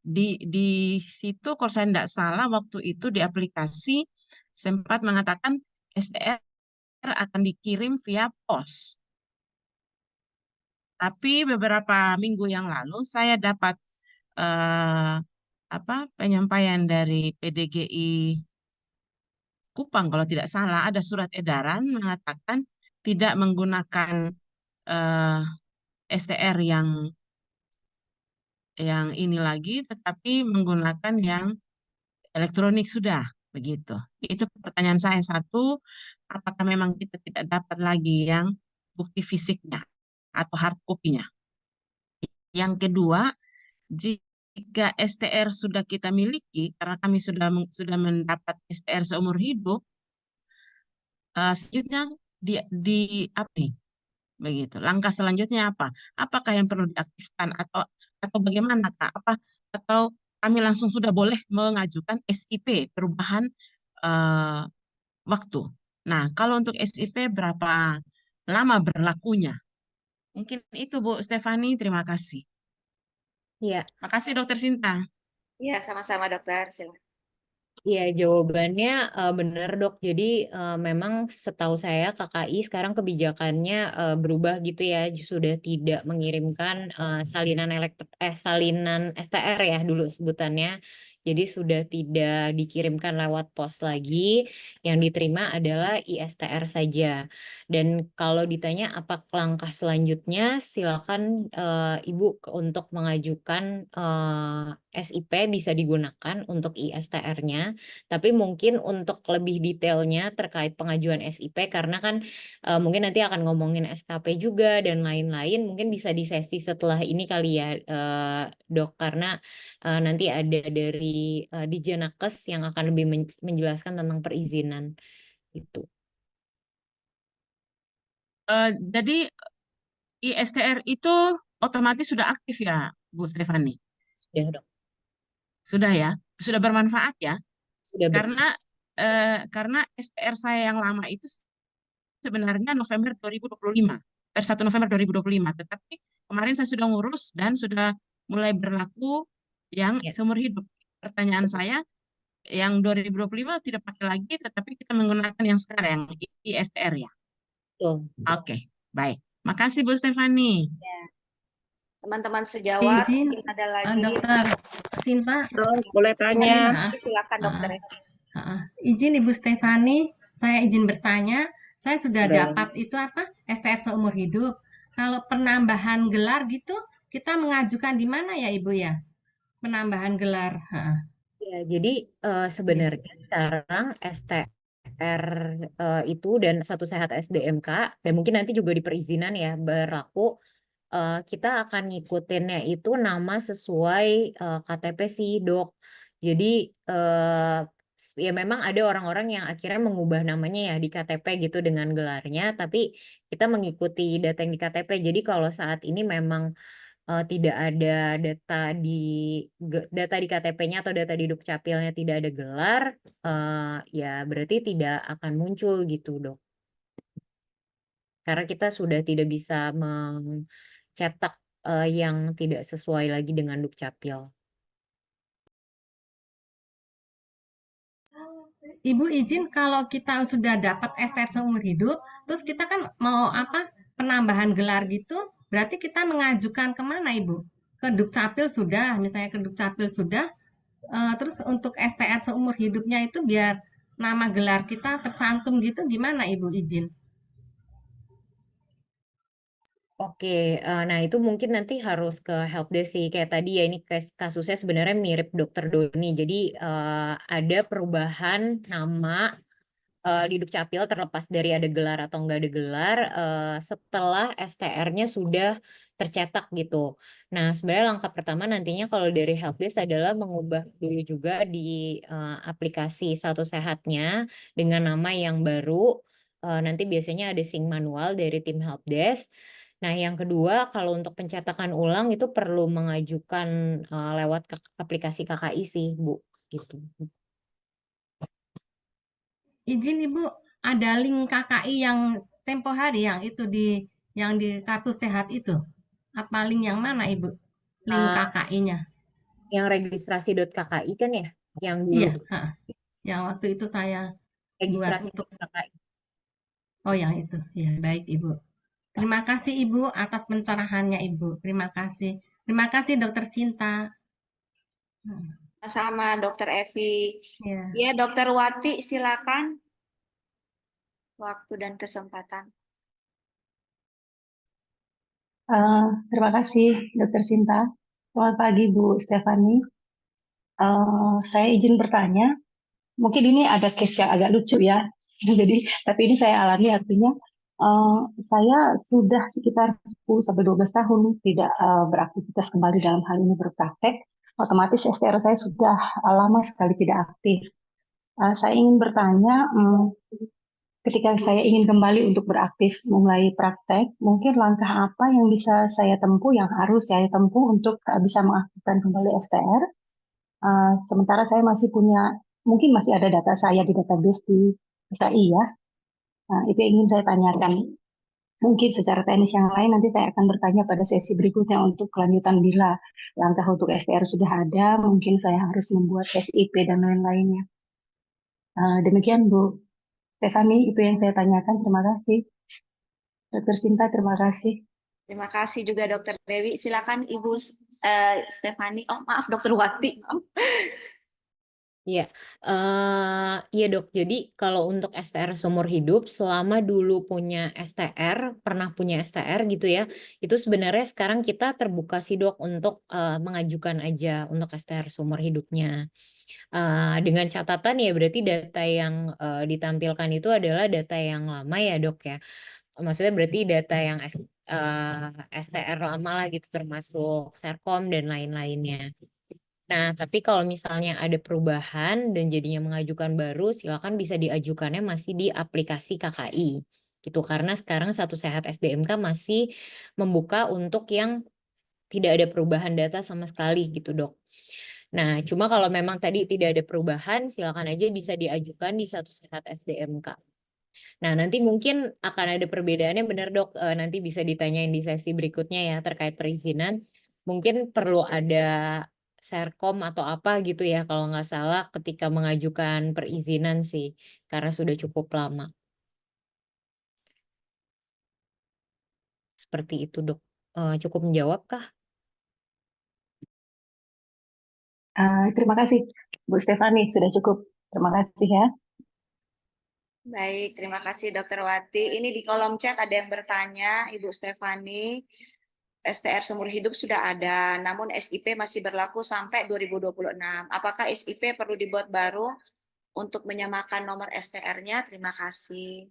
Di situ kalau saya tidak salah waktu itu di aplikasi sempat mengatakan STR akan dikirim via pos. Tapi beberapa minggu yang lalu saya dapat penyampaian dari PDGI Kupang kalau tidak salah ada surat edaran mengatakan tidak menggunakan STR yang ini lagi, tetapi menggunakan yang elektronik sudah begitu. Itu pertanyaan saya satu, apakah memang kita tidak dapat lagi yang bukti fisiknya atau hard copy-nya? Yang kedua, jika STR sudah kita miliki, karena kami sudah mendapat STR seumur hidup, selanjutnya apa nih? Begitu. Langkah selanjutnya apa? Apakah yang perlu diaktifkan atau bagaimana Kak? Atau kami langsung sudah boleh mengajukan SIP perubahan waktu. Nah, kalau untuk SIP berapa lama berlakunya? Mungkin itu Bu Stefani, terima kasih. Iya. Makasih Dokter Sinta. Iya, sama-sama dokter. Silakan. Iya, jawabannya benar dok. Jadi memang setahu saya KKI sekarang kebijakannya berubah gitu ya, sudah tidak mengirimkan salinan STR ya dulu sebutannya. Jadi sudah tidak dikirimkan lewat pos lagi, yang diterima adalah ISTR saja. Dan kalau ditanya apa langkah selanjutnya, silakan Ibu untuk mengajukan SIP bisa digunakan untuk ISTR-nya. Tapi mungkin untuk lebih detailnya terkait pengajuan SIP, karena kan mungkin nanti akan ngomongin SKP juga dan lain-lain, mungkin bisa di sesi setelah ini kali ya, Dok, karena nanti ada dari Dijenakes yang akan lebih menjelaskan tentang perizinan itu. Jadi ISTR itu otomatis sudah aktif ya, Bu Stefani? Sudah, Dok. Sudah ya, sudah bermanfaat ya. Sudah Karena karena STR saya yang lama itu sebenarnya November 2025, per 1 November 2025. Tetapi kemarin saya sudah ngurus dan sudah mulai berlaku yang ya, seumur hidup. Pertanyaan saya, yang 2025 tidak pakai lagi, tetapi kita menggunakan yang sekarang, ISTR ya. betul. Oke, baik. Makasih Bu Stefani. Teman-teman sejawat, Izin, mungkin ada lagi. Dokter Sinta, Boleh tanya. Silakan dokter. Izin Ibu Stefani, saya izin bertanya. Saya sudah Boleh. dapat itu apa STR seumur hidup. Kalau penambahan gelar gitu, kita mengajukan di mana ya Ibu ya? Penambahan gelar. Ya, jadi sebenarnya sekarang STR itu dan Satu Sehat SDMK dan mungkin nanti juga di perizinan ya berlaku, kita akan ngikutinnya itu nama sesuai KTP sih dok. Jadi ya memang ada orang-orang yang akhirnya mengubah namanya ya di KTP gitu dengan gelarnya, tapi kita mengikuti data yang di KTP. Jadi kalau saat ini memang tidak ada data di KTP-nya atau data di Dukcapilnya tidak ada gelar, ya berarti tidak akan muncul gitu dok. Karena kita sudah tidak bisa mencetak yang tidak sesuai lagi dengan Dukcapil. Ibu izin kalau kita sudah dapat STR seumur hidup, terus kita kan mau apa penambahan gelar gitu, berarti kita mengajukan kemana Ibu? Ke Dukcapil sudah, misalnya ke Dukcapil sudah, terus untuk STR seumur hidupnya itu biar nama gelar kita tercantum gitu, gimana Ibu izin? Oke, nah itu mungkin nanti harus ke helpdesk sih. Kayak tadi ya, ini kasusnya sebenarnya mirip Dokter Doni. Jadi ada perubahan nama di Dukcapil terlepas dari ada gelar atau enggak ada gelar setelah STR-nya sudah tercetak gitu. Nah, sebenarnya langkah pertama nantinya kalau dari helpdesk adalah mengubah dulu juga di aplikasi Satu Sehatnya dengan nama yang baru. Nanti biasanya ada sync manual dari tim helpdesk. Nah, yang kedua, kalau untuk pencetakan ulang itu perlu mengajukan lewat aplikasi KKI sih, Bu, gitu. Izin Ibu, ada link KKI yang tempo hari yang di kartu sehat itu. Apa link yang mana Ibu? Link KKI-nya. Yang registrasi.kki kan ya? Yang dulu Iya, yang waktu itu saya buat registrasi untuk KKI. oh yang itu. Ya, baik Ibu. Terima kasih Ibu atas pencerahannya Ibu. Terima kasih. Terima kasih Dokter Sinta. Sama dokter Evi. Ya. Ya, dokter Wati silakan. Waktu dan kesempatan. Terima kasih, Dokter Sinta. Selamat pagi, Bu Stefani. Saya izin bertanya, mungkin ini ada case yang agak lucu ya. Jadi, tapi ini saya alami artinya, saya sudah sekitar 10 sampai 12 tahun tidak beraktivitas kembali dalam hal ini berpraktek. Otomatis STR saya sudah lama sekali tidak aktif. Saya ingin bertanya, ketika saya ingin kembali untuk beraktif mulai praktek, mungkin langkah apa yang bisa saya tempuh, yang harus saya tempuh untuk bisa mengaktifkan kembali STR. Sementara saya masih punya, mungkin masih ada data saya di database di KKI ya. Itu yang ingin saya tanyakan. Mungkin secara teknis yang lain nanti saya akan bertanya pada sesi berikutnya untuk kelanjutan bila langkah untuk STR sudah ada, mungkin saya harus membuat SIP dan lain-lainnya. Demikian Bu Stefani, itu yang saya tanyakan. Terima kasih. Dokter Sinta, terima kasih. Terima kasih juga Dokter Dewi. Silakan Ibu Stefani. Oh maaf Dokter Wati. Iya, iya dok. Jadi kalau untuk STR seumur hidup, selama dulu punya STR, pernah punya STR gitu ya, itu sebenarnya sekarang kita terbuka sih dok untuk mengajukan aja untuk STR seumur hidupnya. Dengan catatan ya berarti data yang ditampilkan itu adalah data yang lama ya dok ya. Maksudnya berarti data yang STR lama lah gitu, termasuk Serkom dan lain-lainnya. Nah, tapi kalau misalnya ada perubahan dan jadinya mengajukan baru, silakan bisa diajukannya masih di aplikasi KKI. Gitu, karena sekarang Satu Sehat SDMK masih membuka untuk yang tidak ada perubahan data sama sekali gitu, Dok. Nah, cuma kalau memang tadi tidak ada perubahan, silakan aja bisa diajukan di Satu Sehat SDMK. Nah, nanti mungkin akan ada perbedaannya, benar Dok. Nanti bisa ditanyain di sesi berikutnya ya terkait perizinan. Mungkin perlu ada Serkom atau apa gitu ya kalau nggak salah ketika mengajukan perizinan sih, karena sudah cukup lama. Seperti itu Dok. Cukup menjawab kah? Terima kasih Bu Stefani, sudah cukup. Terima kasih ya. Baik, terima kasih Dokter Wati. Ini di kolom chat ada yang bertanya, Ibu Stefani, STR seumur hidup sudah ada, namun SIP masih berlaku sampai 2026. Apakah SIP perlu dibuat baru untuk menyamakan nomor STR-nya? Terima kasih.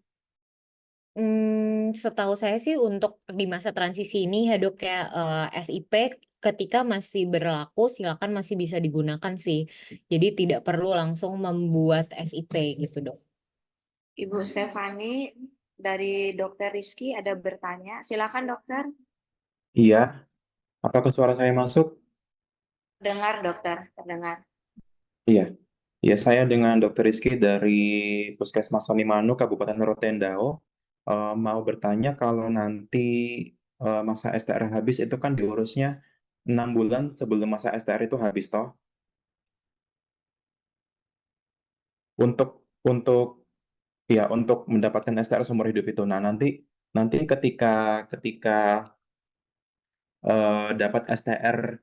Setahu saya sih untuk di masa transisi ini ya dok ya, SIP ketika masih berlaku silakan masih bisa digunakan sih. Jadi tidak perlu langsung membuat SIP gitu dok. Ibu Stefani dari Dokter Rizky ada bertanya. Silakan dokter. Iya, apakah suara saya masuk? Dengar dokter, terdengar. Iya, ya saya dengan Dr. Rizky dari Puskesmas Sonimanu, Kabupaten Rotendao, mau bertanya kalau nanti masa STR habis itu kan diurusnya 6 bulan sebelum masa STR itu habis toh. Untuk untuk mendapatkan STR seumur hidup itu. Nah, nanti ketika dapat STR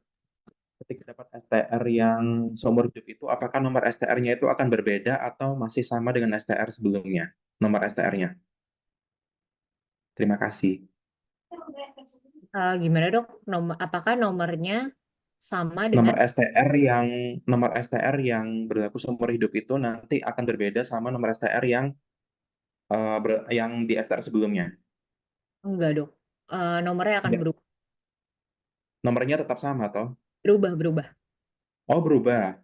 ketika dapat STR yang seumur hidup itu, apakah nomor STR-nya itu akan berbeda atau masih sama dengan STR sebelumnya? Nomor STR-nya. Terima kasih. Gimana dok? Apakah nomornya sama Nomor dengan STR yang nomor STR yang berlaku seumur hidup itu nanti akan berbeda sama nomor STR yang di STR sebelumnya. enggak dok? Nomornya akan Tidak. Nomornya tetap sama toh? berubah. Oh, berubah.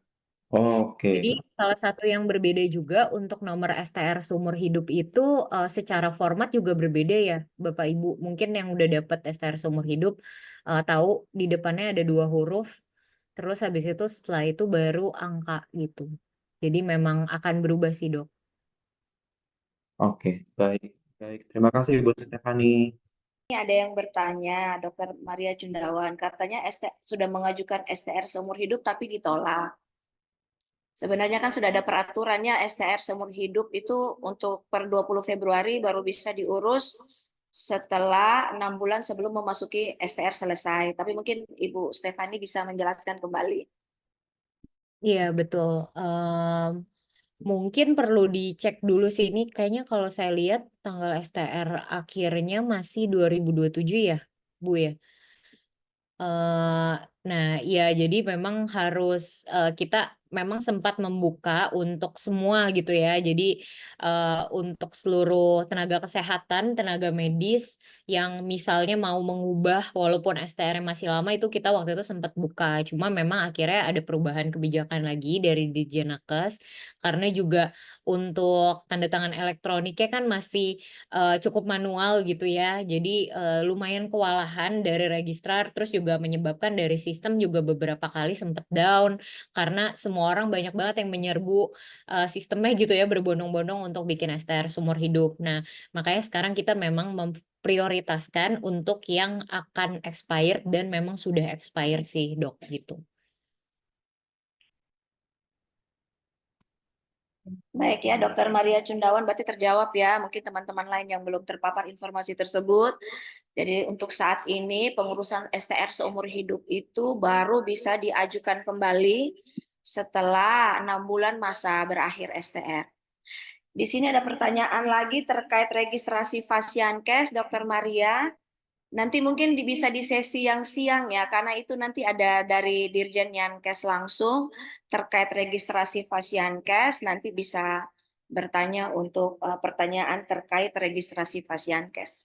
Jadi Oke. salah satu yang berbeda juga untuk nomor STR seumur hidup itu secara format juga berbeda ya Bapak Ibu. Mungkin yang udah dapat STR seumur hidup tahu di depannya ada 2 huruf, terus habis itu setelah itu baru angka gitu. Jadi memang akan berubah sih dok. Oke, baik. Baik. Terima kasih Bu Stefani. Ini ada yang bertanya, Dokter Maria Cundawan, katanya sudah mengajukan STR seumur hidup tapi ditolak. Sebenarnya kan sudah ada peraturannya STR seumur hidup itu untuk per 20 Februari baru bisa diurus setelah 6 bulan sebelum memasuki STR selesai. Tapi mungkin Ibu Stefani bisa menjelaskan kembali. Iya betul. Mungkin perlu dicek dulu sih ini. Kayaknya kalau saya lihat tanggal STR akhirnya masih 2027 ya, Bu ya. Nah, ya jadi memang harus kita memang sempat membuka untuk semua gitu ya. Jadi untuk seluruh tenaga kesehatan, tenaga medis yang misalnya mau mengubah walaupun STR-nya masih lama itu kita waktu itu sempat buka. Cuma memang akhirnya ada perubahan kebijakan lagi dari Ditjen Nakes karena juga untuk tanda tangan elektroniknya kan masih cukup manual gitu ya. Jadi lumayan kewalahan dari registrar, terus juga menyebabkan dari sistem juga beberapa kali sempat down karena semua orang banyak banget yang menyerbu sistemnya gitu ya, berbondong-bondong untuk bikin STR seumur hidup. Nah, makanya sekarang kita memang memprioritaskan untuk yang akan expired dan memang sudah expired sih, Dok, gitu. Baik ya, Dokter Maria Cundawan berarti terjawab ya. Mungkin teman-teman lain yang belum terpapar informasi tersebut. Jadi untuk saat ini pengurusan STR seumur hidup itu baru bisa diajukan kembali setelah 6 bulan masa berakhir STR. Di sini ada pertanyaan lagi terkait registrasi Fasiankes, Dokter Maria. Nanti mungkin bisa di sesi yang siang ya, karena itu nanti ada dari Dirjen Yankes langsung terkait registrasi Fasiankes, nanti bisa bertanya untuk pertanyaan terkait registrasi Fasiankes.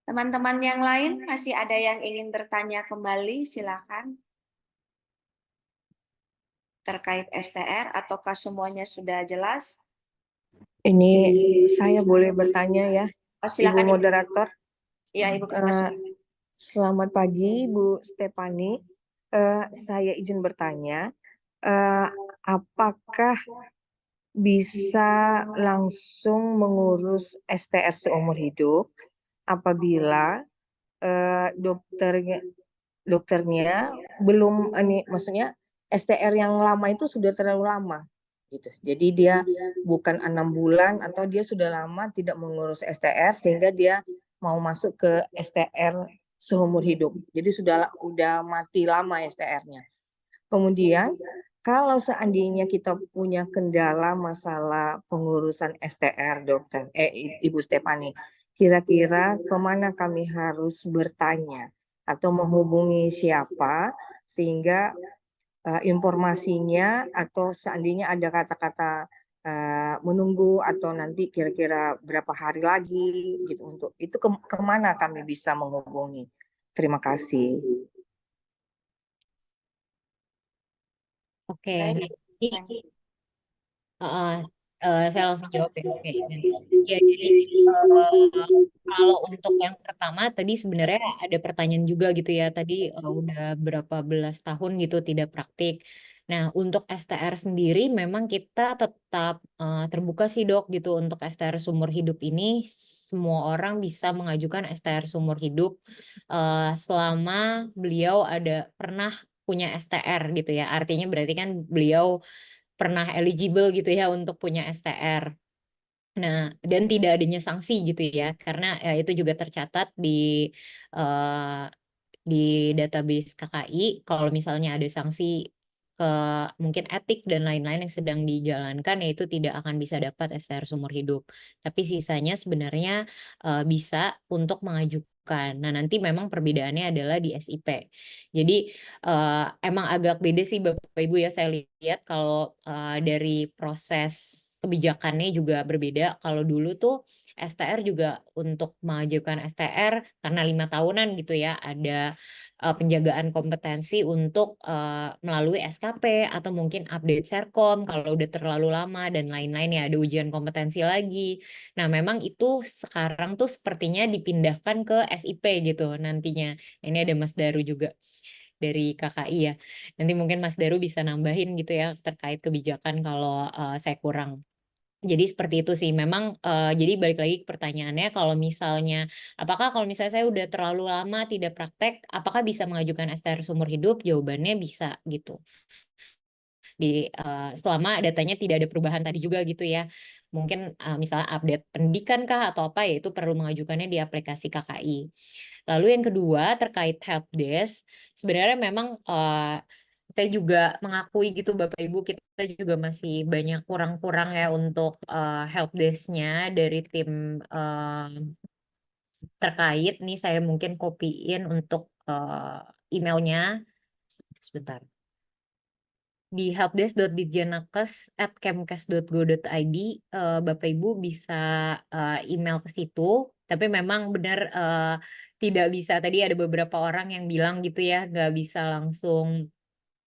Teman-teman yang lain masih ada yang ingin bertanya kembali, silakan. Terkait STR, ataukah semuanya sudah jelas? Ini saya boleh bertanya ya, Ibu Silakan, Ibu. moderator. Ya, Ibu Kemas. Selamat pagi, Bu Stefani. Saya izin bertanya, apakah bisa langsung mengurus STR seumur hidup apabila dokternya belum, maksudnya STR yang lama itu sudah terlalu lama, gitu. Jadi dia bukan 6 bulan atau dia sudah lama tidak mengurus STR sehingga dia mau masuk ke STR seumur hidup. Jadi udah mati lama STR-nya. Kemudian kalau seandainya kita punya kendala masalah pengurusan STR, Ibu Stefani, kira-kira kemana kami harus bertanya atau menghubungi siapa sehingga informasinya atau seandainya ada kata-kata menunggu atau nanti kira-kira berapa hari lagi gitu untuk itu kemana kami bisa menghubungi. Terima kasih. Oke, saya langsung jawab ya. Oke, ya jadi kalau untuk yang pertama tadi sebenarnya ada pertanyaan juga gitu ya. Tadi udah berapa belas tahun gitu tidak praktik. Nah, untuk STR sendiri memang kita tetap terbuka sih dok gitu untuk STR seumur hidup ini. Semua orang bisa mengajukan STR seumur hidup selama beliau pernah punya STR gitu ya. Artinya berarti kan beliau pernah eligible gitu ya untuk punya STR. Nah, dan tidak adanya sanksi gitu ya, karena itu juga tercatat uh, di database KKI. Kalau misalnya ada sanksi ke mungkin etik dan lain-lain yang sedang dijalankan, yaitu tidak akan bisa dapat STR seumur hidup. Tapi sisanya sebenarnya bisa untuk mengajukan. Nah, nanti memang perbedaannya adalah di SIP. Jadi emang agak beda sih Bapak Ibu ya, saya lihat kalau dari proses kebijakannya juga berbeda. Kalau dulu tuh STR juga untuk mengajukan STR karena 5 tahunan gitu ya, ada penjagaan kompetensi untuk melalui SKP atau mungkin update Serkom kalau udah terlalu lama dan lain-lain ya, ada ujian kompetensi lagi. Nah, memang itu sekarang tuh sepertinya dipindahkan ke SIP gitu nantinya. Ini ada Mas Daru juga dari KKI ya. Nanti mungkin Mas Daru bisa nambahin gitu ya terkait kebijakan kalau saya kurang. Jadi seperti itu sih. Memang jadi balik lagi ke pertanyaannya, apakah kalau misalnya saya udah terlalu lama tidak praktek, apakah bisa mengajukan STR seumur hidup? Jawabannya bisa gitu. Selama datanya tidak ada perubahan tadi juga gitu ya. Mungkin misalnya update pendidikan kah atau apa, ya itu perlu mengajukannya di aplikasi KKI. Lalu yang kedua terkait helpdesk, sebenarnya memang kita juga mengakui gitu Bapak Ibu, kita juga masih banyak kurang-kurang ya untuk helpdesk-nya dari tim terkait. Nih saya mungkin kopiin untuk emailnya sebentar. Di helpdesk.ditjenakes@kemkes.go.id, Bapak Ibu bisa email ke situ. Tapi memang benar tidak bisa, tadi ada beberapa orang yang bilang gitu ya, nggak bisa langsung,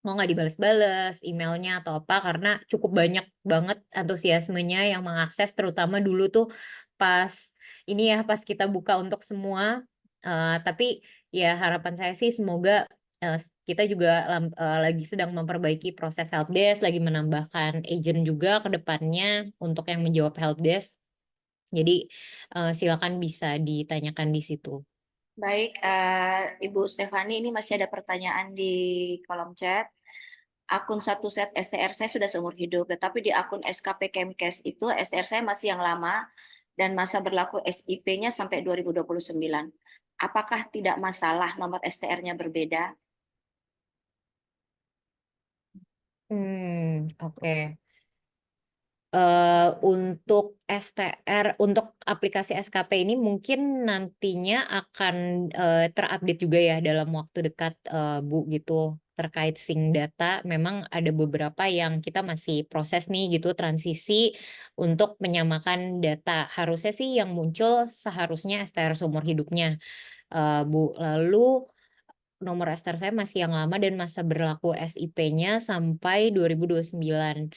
nggak dibalas-balas emailnya atau apa, karena cukup banyak banget antusiasmenya yang mengakses, terutama dulu tuh pas pas kita buka untuk semua. Tapi ya harapan saya sih semoga kita juga lagi sedang memperbaiki proses helpdesk, lagi menambahkan agent juga ke depannya untuk yang menjawab helpdesk. Jadi silakan bisa ditanyakan di situ. Baik, Ibu Stefani, ini masih ada pertanyaan di kolom chat. akun satu set STR saya sudah seumur hidup, tetapi di akun SKP Kemkes itu STR saya masih yang lama dan masa berlaku SIP-nya sampai 2029. Apakah tidak masalah nomor STR-nya berbeda? Oke. Untuk STR, untuk aplikasi SKP ini mungkin nantinya akan terupdate juga ya dalam waktu dekat, Bu, gitu. Terkait sync data, memang ada beberapa yang kita masih proses nih gitu, transisi untuk menyamakan data. Harusnya sih yang muncul seharusnya STR seumur hidupnya, Bu. Lalu nomor STR saya masih yang lama dan masa berlaku SIP-nya sampai 2029.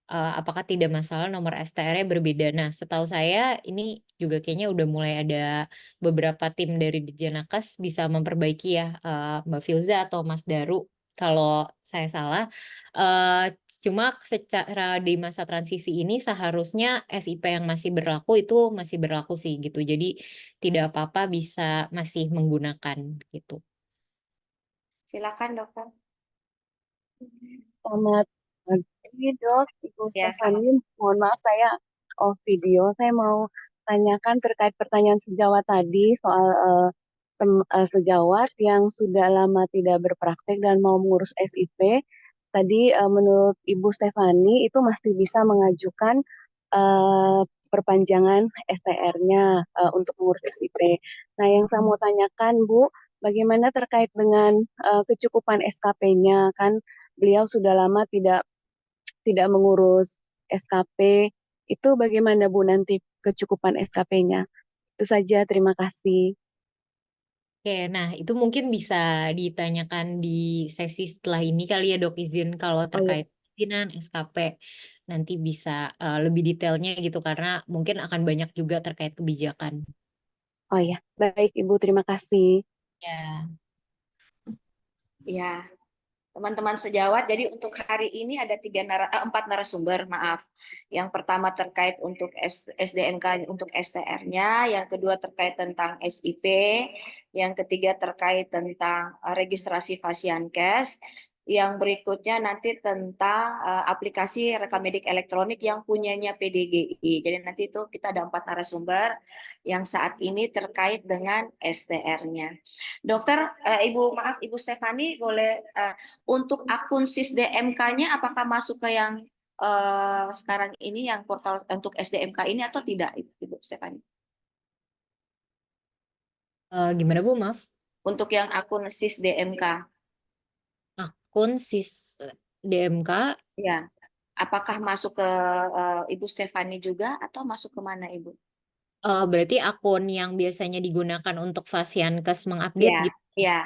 Apakah tidak masalah nomor STR-nya berbeda? Nah, setahu saya ini juga kayaknya udah mulai ada beberapa tim dari Ditjenakes bisa memperbaiki ya, Mbak Filza atau Mas Daru kalau saya salah. Cuma secara di masa transisi ini seharusnya SIP yang masih berlaku itu masih berlaku sih gitu. Jadi tidak apa-apa bisa masih menggunakan gitu. Silakan, Dokter. Selamat pagi, Dok. Ibu Ya, Stefani, mohon maaf saya off video. Saya mau tanyakan terkait pertanyaan sejawat tadi soal sejawat yang sudah lama tidak berpraktek dan mau mengurus SIP. Tadi menurut Ibu Stefani itu masih bisa mengajukan perpanjangan STR-nya untuk mengurus SIP. Nah, yang saya mau tanyakan, Bu, bagaimana terkait dengan kecukupan SKP-nya? Kan beliau sudah lama tidak mengurus SKP. Itu bagaimana Bu nanti kecukupan SKP-nya? Itu saja, terima kasih. Oke, nah itu mungkin bisa ditanyakan di sesi setelah ini kali ya, Dok, izin kalau Oh ya, terkait perizinan SKP nanti bisa lebih detailnya gitu karena mungkin akan banyak juga terkait kebijakan. oh ya, baik Ibu, terima kasih. Ya. ya. Teman-teman sejawat, jadi untuk hari ini ada 4 narasumber, maaf. Yang pertama terkait untuk SDMK untuk STR-nya, yang kedua terkait tentang SIP, yang ketiga terkait tentang registrasi Fasiankes, yang berikutnya nanti tentang aplikasi rekammedik elektronik yang punyanya PDGI. Jadi nanti itu kita ada 4 narasumber yang saat ini terkait dengan STR-nya. Dokter, Ibu Stefani boleh untuk akun SISDMK-nya apakah masuk ke yang sekarang ini yang portal untuk SDMK ini atau tidak, Ibu Stefani? Gimana Bu, maaf? Untuk yang akun SISDMK, Akun SIS DMK, ya, apakah masuk ke Ibu Stefani juga atau masuk ke mana, Ibu? berarti akun yang biasanya digunakan untuk Fasiankes mengupdate Ya, gitu. ya.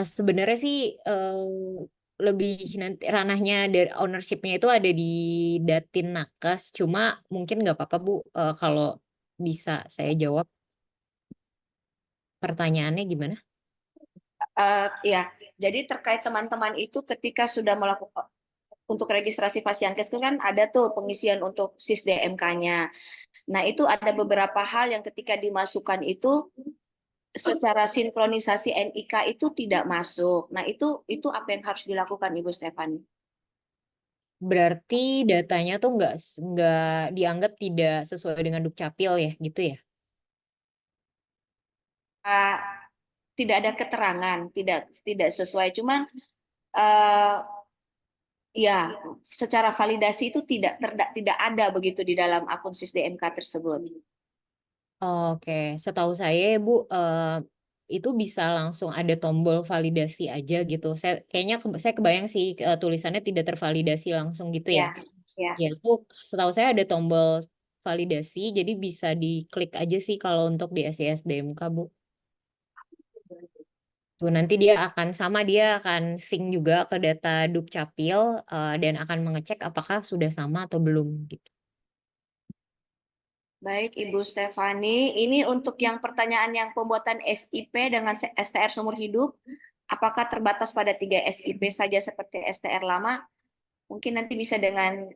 Sebenarnya sih lebih nanti ranahnya dari ownership-nya itu ada di Datin-Nakes, cuma mungkin nggak apa-apa Bu, kalau bisa saya jawab. Pertanyaannya gimana? Ya, jadi terkait teman-teman itu ketika sudah melakukan untuk registrasi Fasiankes itu kan ada tuh pengisian untuk SISDMK-nya. Nah, itu ada beberapa hal yang ketika dimasukkan itu secara sinkronisasi NIK itu tidak masuk. Nah, itu apa yang harus dilakukan, Ibu Stefani? Berarti datanya tuh nggak dianggap tidak sesuai dengan Dukcapil ya, gitu ya? Uh, Tidak ada keterangan, tidak sesuai. Cuman uh, ya, secara validasi itu tidak ada begitu di dalam akun SISDMK tersebut. Oke, setahu saya Bu, itu bisa langsung ada tombol validasi aja gitu. Saya kebayang sih tulisannya tidak tervalidasi langsung gitu ya. Ya, ya. Ya itu setahu saya ada tombol validasi, jadi bisa diklik aja sih kalau untuk di SISDMK Bu. Tuh nanti dia akan sync juga ke data Dukcapil dan akan mengecek apakah sudah sama atau belum gitu. Baik, Ibu Stefani. Ini untuk yang pertanyaan yang pembuatan SIP dengan STR seumur hidup, apakah terbatas pada 3 SIP saja seperti STR lama? Mungkin nanti bisa dengan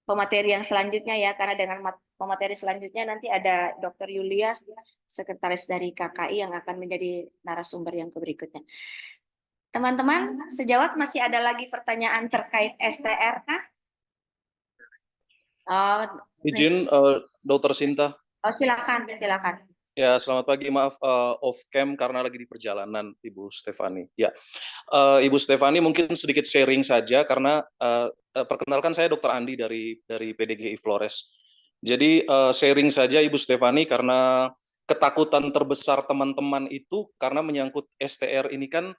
pemateri yang selanjutnya ya, karena dengan pemateri selanjutnya nanti ada Dr. Yulias, sekretaris dari KKI yang akan menjadi narasumber yang berikutnya. Teman-teman, sejawat masih ada lagi pertanyaan terkait STR kah? Oh, Izin, Dokter Sinta. oh silakan. Ya, selamat pagi. Maaf off cam karena lagi di perjalanan, Ibu Stefani. Ya, Ibu Stefani mungkin sedikit sharing saja karena perkenalkan saya Dokter Andi dari PDGI Flores. Jadi sharing saja Ibu Stefani karena ketakutan terbesar teman-teman itu karena menyangkut STR ini kan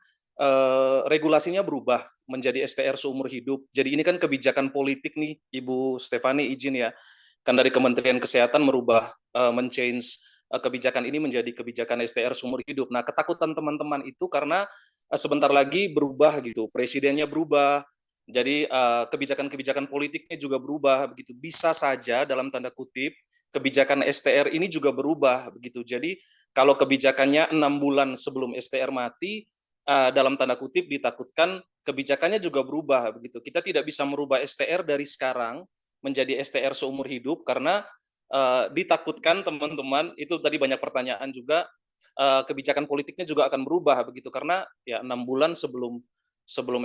regulasinya berubah menjadi STR seumur hidup. Jadi ini kan kebijakan politik nih, Ibu Stefani izin ya. Kan dari Kementerian Kesehatan merubah men-change kebijakan ini menjadi kebijakan STR seumur hidup. Nah, ketakutan teman-teman itu karena sebentar lagi berubah gitu, presidennya berubah, jadi kebijakan-kebijakan politiknya juga berubah begitu. Bisa saja dalam tanda kutip kebijakan STR ini juga berubah begitu. Jadi kalau kebijakannya 6 bulan sebelum STR mati, dalam tanda kutip ditakutkan kebijakannya juga berubah begitu. Kita tidak bisa merubah STR dari sekarang menjadi STR seumur hidup karena ditakutkan teman-teman itu tadi banyak pertanyaan juga kebijakan politiknya juga akan berubah begitu karena ya 6 bulan sebelum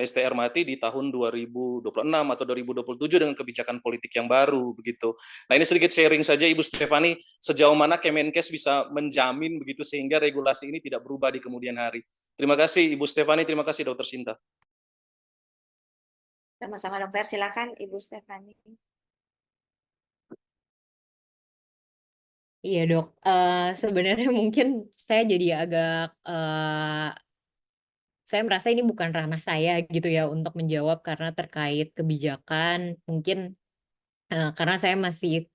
STR mati di tahun 2026 atau 2027 dengan kebijakan politik yang baru begitu. Nah, ini sedikit sharing saja Ibu Stefani sejauh mana Kemenkes bisa menjamin begitu sehingga regulasi ini tidak berubah di kemudian hari. Terima kasih Ibu Stefani, terima kasih Dokter Sinta. Sama-sama dokter, silakan Ibu Stefani. Iya dok, sebenarnya mungkin saya jadi agak saya merasa ini bukan ranah saya gitu ya untuk menjawab karena terkait kebijakan mungkin karena saya masih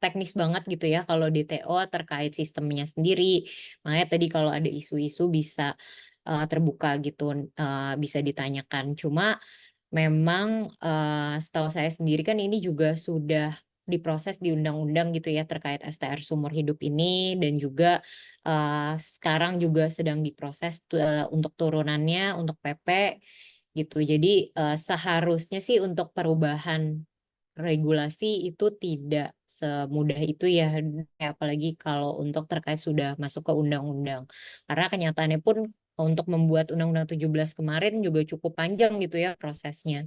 teknis banget gitu ya kalau di TO terkait sistemnya sendiri. Makanya tadi kalau ada isu-isu bisa terbuka gitu, bisa ditanyakan. Cuma memang setahu saya sendiri kan ini juga sudah diproses di undang-undang gitu ya terkait STR seumur hidup ini dan juga sekarang juga sedang diproses untuk turunannya untuk PP gitu. Jadi seharusnya sih untuk perubahan regulasi itu tidak semudah itu ya, apalagi kalau untuk terkait sudah masuk ke undang-undang. Karena kenyataannya pun untuk membuat Undang-Undang 17 kemarin juga cukup panjang gitu ya prosesnya.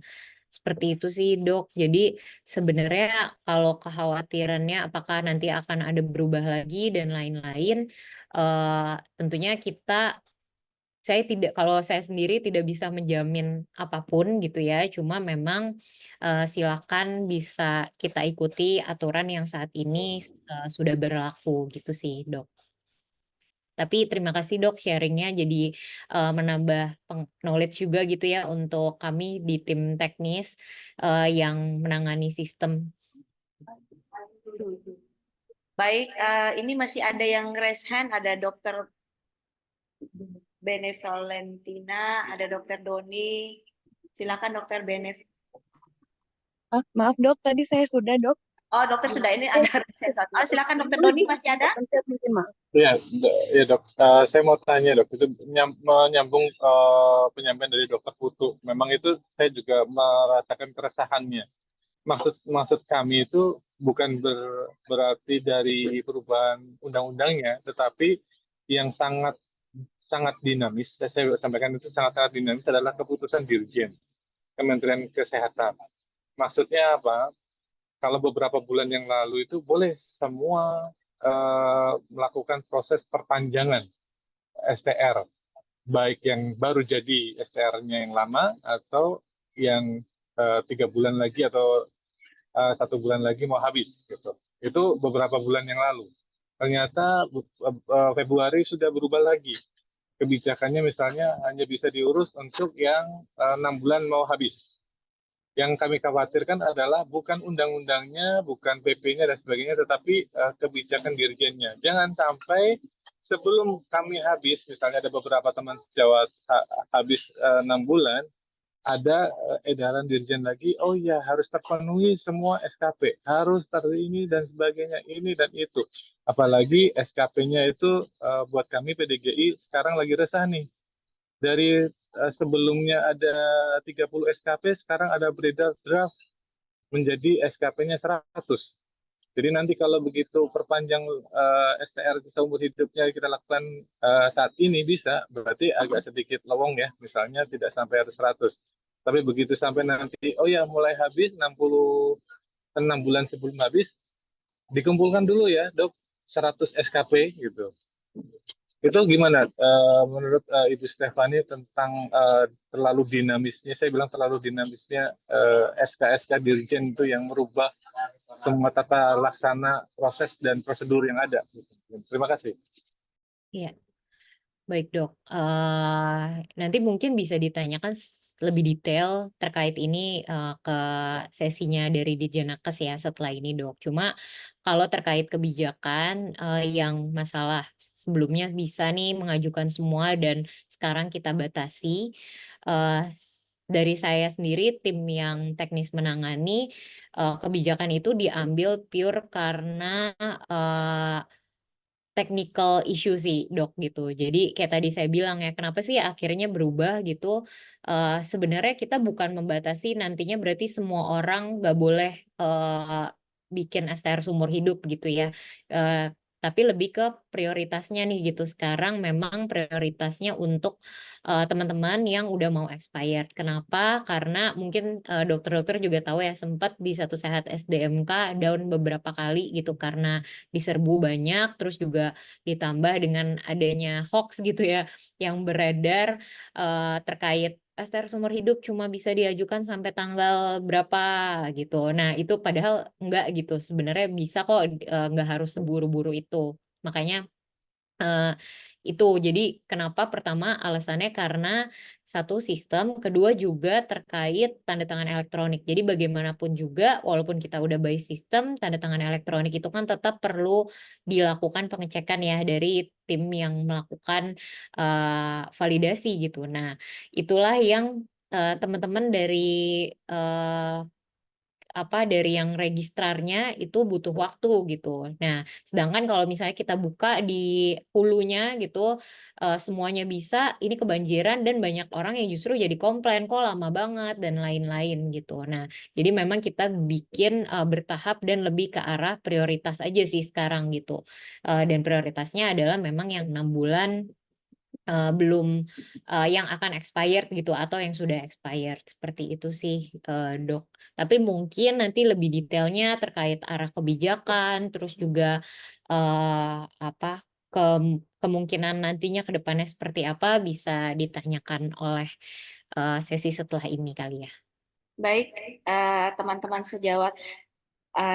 Seperti itu sih dok. Jadi sebenarnya kalau kekhawatirannya apakah nanti akan ada berubah lagi dan lain-lain, tentunya kalau saya sendiri tidak bisa menjamin apapun gitu ya, cuma memang silakan bisa kita ikuti aturan yang saat ini sudah berlaku gitu sih dok. Tapi terima kasih dok sharingnya jadi menambah knowledge juga gitu ya untuk kami di tim teknis yang menangani sistem. Baik, ini masih ada yang raise hand, ada Dokter Benevalentina, ada Dokter Doni. Silakan Dokter Benef. Maaf dok, tadi saya sudah dok. Oh dokter sudah, ini ada raise hand satu. Oh, silakan Dokter Doni, masih ada? Ya, ya dok. Saya mau tanya dok, itu menyambung penyampaian dari Dokter Putu. Memang itu saya juga merasakan keresahannya. Maksud kami itu bukan berarti dari perubahan undang-undangnya, tetapi yang sangat dinamis. Saya sampaikan itu sangat dinamis adalah keputusan Dirjen Kementerian Kesehatan. Maksudnya apa? Kalau beberapa bulan yang lalu itu boleh semua melakukan proses perpanjangan STR, baik yang baru jadi STR-nya yang lama atau yang 3 bulan lagi atau 1 bulan lagi mau habis gitu. Itu beberapa bulan yang lalu. Ternyata Februari sudah berubah lagi. Kebijakannya misalnya hanya bisa diurus untuk yang 6 bulan mau habis. Yang kami khawatirkan adalah bukan undang-undangnya, bukan PP-nya dan sebagainya, tetapi kebijakan dirjennya. Jangan sampai sebelum kami habis, misalnya ada beberapa teman sejawat habis 6 bulan, ada edaran dirjen lagi, oh ya harus terpenuhi semua SKP, harus ini dan sebagainya, ini dan itu. Apalagi SKP-nya itu buat kami PDGI sekarang lagi resah nih. Dari sebelumnya ada 30 SKP, sekarang ada beredar draft menjadi SKP-nya 100. Jadi nanti kalau begitu perpanjang STR seumur hidupnya kita lakukan saat ini bisa, berarti agak sedikit lowong ya, misalnya tidak sampai harus 100. Tapi begitu sampai nanti, oh ya mulai habis 6 bulan sebelum habis, dikumpulkan dulu ya dok 100 SKP gitu. Itu gimana menurut Ibu Stefani tentang terlalu dinamisnya, saya bilang terlalu dinamisnya SK-SK Dirjen itu yang merubah semua tata laksana proses dan prosedur yang ada. Terima kasih. Iya. Baik dok, nanti mungkin bisa ditanyakan lebih detail terkait ini ke sesinya dari Ditjenakes ya setelah ini dok. Cuma kalau terkait kebijakan yang masalah sebelumnya bisa nih mengajukan semua dan sekarang kita batasi. Dari saya sendiri tim yang teknis menangani kebijakan itu diambil pure karena technical issue sih dok gitu. Jadi kayak tadi saya bilang ya, kenapa sih akhirnya berubah gitu? Sebenarnya kita bukan membatasi nantinya berarti semua orang nggak boleh bikin STR seumur hidup gitu ya. Tapi lebih ke prioritasnya nih gitu. Sekarang memang prioritasnya untuk teman-teman yang udah mau expired. Kenapa? Karena mungkin dokter-dokter juga tahu ya sempat di Satu Sehat SDMK down beberapa kali gitu karena diserbu banyak, terus juga ditambah dengan adanya hoax gitu ya yang beredar terkait STR seumur hidup cuma bisa diajukan sampai tanggal berapa gitu. Nah itu padahal enggak gitu, sebenarnya bisa kok nggak harus seburu-buru itu. Makanya itu jadi kenapa pertama alasannya karena satu sistem, kedua juga terkait tanda tangan elektronik. Jadi bagaimanapun juga walaupun kita udah by sistem, tanda tangan elektronik itu kan tetap perlu dilakukan pengecekan ya dari tim yang melakukan validasi gitu. Nah, itulah yang teman-teman dari dari yang registrarnya itu butuh waktu gitu. Nah, sedangkan kalau misalnya kita buka di hulunya gitu, semuanya bisa, ini kebanjiran dan banyak orang yang justru jadi komplain, kok lama banget dan lain-lain gitu. Nah, jadi memang kita bikin bertahap dan lebih ke arah prioritas aja sih sekarang gitu. Dan prioritasnya adalah memang yang 6 bulan belum yang akan expired gitu atau yang sudah expired seperti itu sih dok. Tapi mungkin nanti lebih detailnya terkait arah kebijakan, terus juga kemungkinan nantinya ke depannya seperti apa bisa ditanyakan oleh sesi setelah ini kali ya. Baik, teman-teman sejawat,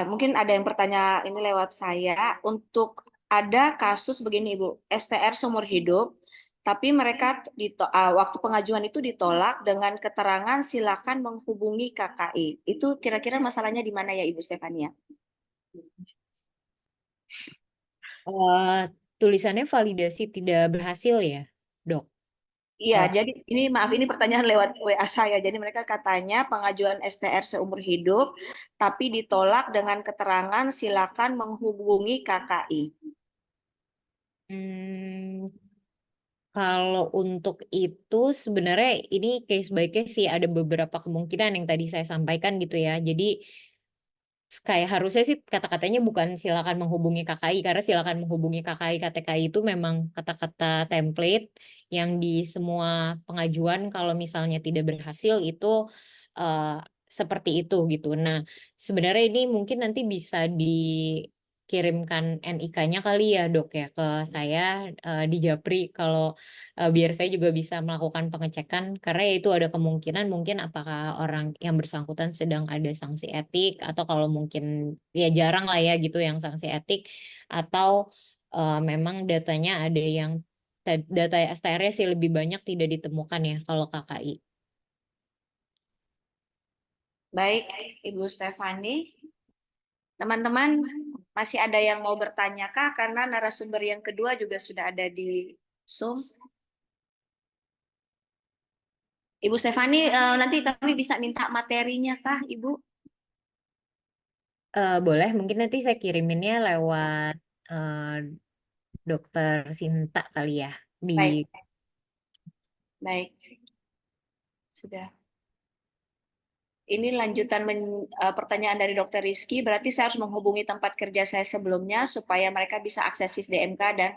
mungkin ada yang bertanya ini lewat saya. Untuk ada kasus begini Ibu, STR seumur hidup, tapi mereka waktu pengajuan itu ditolak dengan keterangan silakan menghubungi KKI. Itu kira-kira masalahnya di mana ya Ibu Stefania? Tulisannya validasi tidak berhasil ya, dok? Iya, jadi ini maaf ini pertanyaan lewat WA saya. Jadi mereka katanya pengajuan STR seumur hidup, tapi ditolak dengan keterangan silakan menghubungi KKI. Kalau untuk itu sebenarnya ini case by case sih ada beberapa kemungkinan yang tadi saya sampaikan gitu ya. Jadi kayak harusnya sih kata-katanya bukan silakan menghubungi KKI karena silakan menghubungi KKI KTKI itu memang kata-kata template yang di semua pengajuan kalau misalnya tidak berhasil itu seperti itu gitu. Nah, sebenarnya ini mungkin nanti bisa dikirimkan NIK-nya kali ya dok ya ke saya di Japri kalau biar saya juga bisa melakukan pengecekan karena ya itu ada kemungkinan mungkin apakah orang yang bersangkutan sedang ada sanksi etik atau kalau mungkin ya jarang lah ya gitu yang sanksi etik atau memang datanya ada yang data STR-nya sih lebih banyak tidak ditemukan ya kalau KKI. Baik, Ibu Stefani. Teman-teman, masih ada yang mau bertanya kah? Karena narasumber yang kedua juga sudah ada di Zoom. Ibu Stefani, nanti kami bisa minta materinya kah, Ibu? Boleh, mungkin nanti saya kiriminnya lewat Dokter Sinta kali ya. Baik. Sudah. ini lanjutan pertanyaan dari Dr. Rizky, berarti saya harus menghubungi tempat kerja saya sebelumnya supaya mereka bisa akses SISDMK dan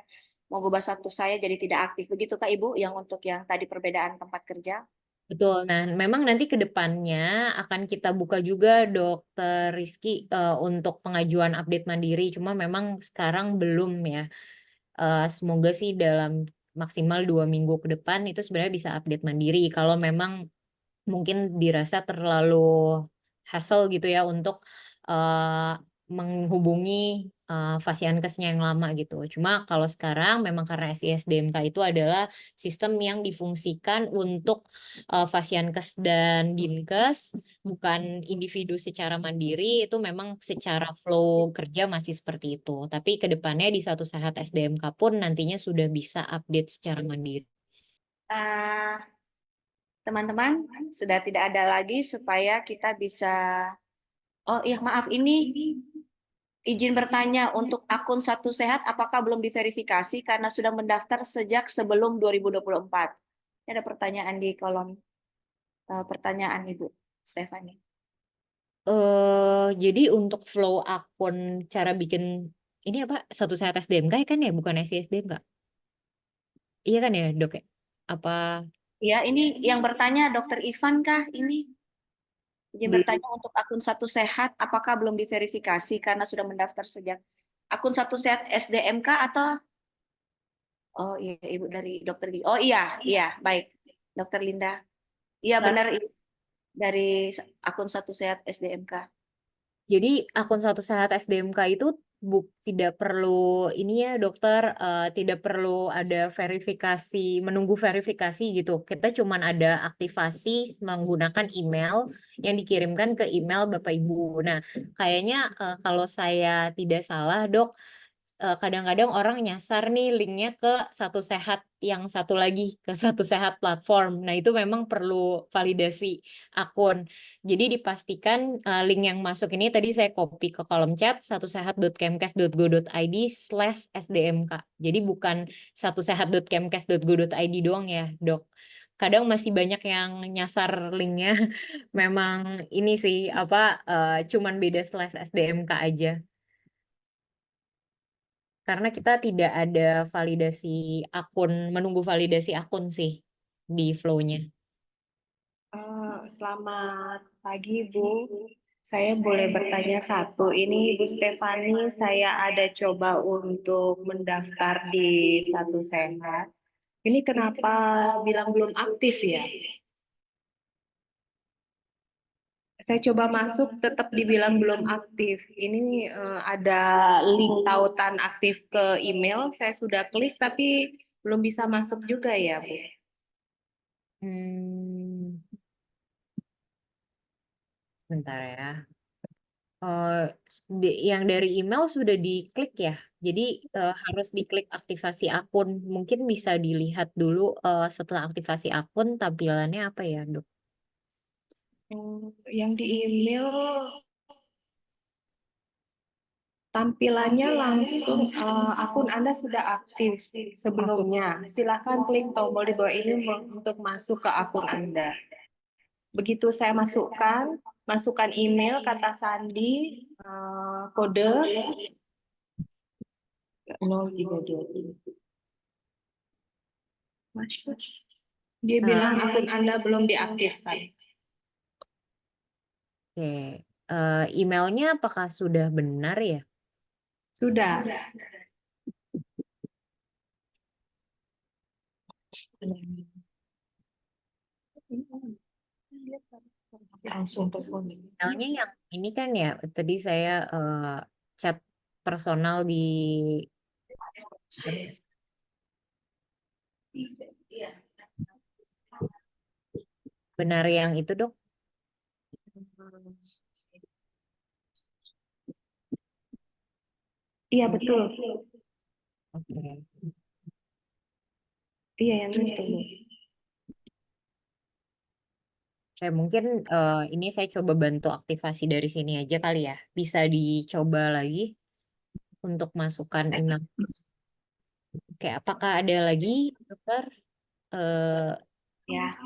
mengubah status saya jadi tidak aktif. Begitu Kak Ibu yang untuk yang tadi perbedaan tempat kerja? Betul. Nah, memang nanti ke depannya akan kita buka juga Dokter Rizky untuk pengajuan update mandiri. Cuma memang sekarang belum ya. Semoga sih dalam maksimal 2 minggu ke depan itu sebenarnya bisa update mandiri. Kalau memang mungkin dirasa terlalu hassle gitu ya untuk menghubungi Fasiankesnya yang lama gitu. Cuma kalau sekarang memang karena SISDMK itu adalah sistem yang difungsikan untuk Fasiankes dan Dinkes, bukan individu secara mandiri, itu memang secara flow kerja masih seperti itu. Tapi ke depannya di Satu Sehat SDMK pun nantinya sudah bisa update secara mandiri. Teman-teman, sudah tidak ada lagi supaya kita bisa... Oh iya, maaf, ini izin bertanya untuk akun Satu Sehat apakah belum diverifikasi karena sudah mendaftar sejak sebelum 2024? Ini ada pertanyaan di kolom pertanyaan Ibu Stefani. Jadi untuk flow akun cara bikin ini apa Satu Sehat SDMK kan ya, bukan SISDMK? Iya kan ya dok ya? Apa? Ya, ini yang bertanya Dokter Ivan kah ini? Izin bertanya untuk akun Satu Sehat apakah belum diverifikasi karena sudah mendaftar sejak akun Satu Sehat SDMK atau oh iya Ibu dari Dokter Oh iya baik Dokter Linda. Iya benar Ibu dari akun Satu Sehat SDMK. Jadi akun Satu Sehat SDMK itu tidak perlu ini ya dokter, tidak perlu ada verifikasi, menunggu verifikasi gitu. Kita cuman ada aktivasi menggunakan email yang dikirimkan ke email Bapak Ibu. Nah, kayaknya kalau saya tidak salah dok, kadang-kadang orang nyasar nih linknya ke Satu Sehat yang satu lagi, ke Satu Sehat platform. Nah, itu memang perlu validasi akun. Jadi dipastikan link yang masuk ini tadi saya copy ke kolom chat satusehat.kemkes.go.id/sdmk. Jadi bukan satusehat.kemkes.go.id doang ya, Dok. Kadang masih banyak yang nyasar linknya. Memang ini sih apa cuman beda /sdmk aja. Karena kita tidak ada validasi akun, menunggu validasi akun sih di flow-nya. Selamat pagi Bu. Saya boleh bertanya satu. Ini Bu Stefani, saya ada coba untuk mendaftar di Satu Sehat. Ini kenapa bilang belum aktif ya? Saya coba masuk tetap dibilang belum aktif. Ini ada link tautan aktif ke email, saya sudah klik tapi belum bisa masuk juga ya, Bu. Bentar ya. Yang dari email sudah diklik ya. Jadi harus diklik aktivasi akun. Mungkin bisa dilihat dulu setelah aktivasi akun tampilannya apa ya, Dok? Yang di email tampilannya langsung akun Anda sudah aktif sebelumnya. Silakan klik tombol di bawah ini untuk masuk ke akun Anda. Begitu saya masukkan email, kata sandi, kode 032. Dia bilang akun Anda belum diaktifkan. Oke, emailnya apakah sudah benar ya? Sudah. Langsung telepon. Emailnya yang ini kan ya, tadi saya chat personal di benar yang itu, Dok? Iya betul. Oke. Iya yang itu. Oke, mungkin ini saya coba bantu aktivasi dari sini aja kali ya. Bisa dicoba lagi untuk masukkan email. Oke, apakah ada lagi, dokter? Ya.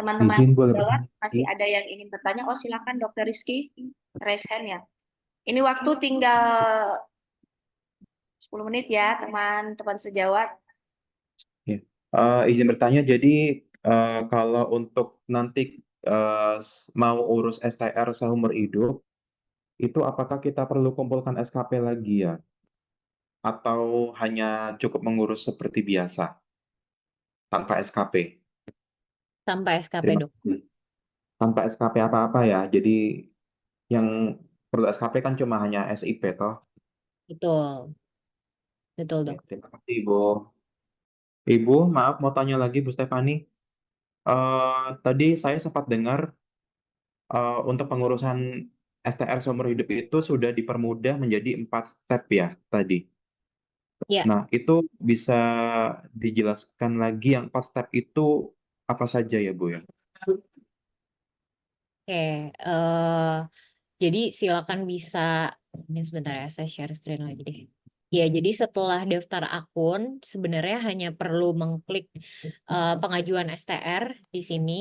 teman-teman Izin boleh sejawat bertanya masih lagi? ada yang ingin bertanya? Oh, silakan Dokter Rizky, raise hand ya. Ini waktu tinggal 10 menit ya, teman-teman sejawat. Ya. Izin bertanya, jadi kalau untuk nanti mau urus STR seumur hidup, itu apakah kita perlu kumpulkan SKP lagi ya? Atau hanya cukup mengurus seperti biasa, tanpa SKP? Tanpa SKP, Terima Dok. kasih. Tanpa SKP apa-apa ya, jadi yang perlu SKP kan cuma hanya SIP toh. Betul, betul, Ya, Dok. terima kasih Ibu. Ibu, maaf mau tanya lagi Bu Stefani. Tadi saya sempat dengar untuk pengurusan STR seumur hidup itu sudah dipermudah menjadi 4 step ya tadi. Ya, Nah, itu bisa dijelaskan lagi yang 4 step itu apa saja ya Bu ya? oke. Jadi silakan bisa, ini sebentar ya, saya share screen lagi deh. Ya, jadi setelah daftar akun, sebenarnya hanya perlu mengklik pengajuan STR di sini.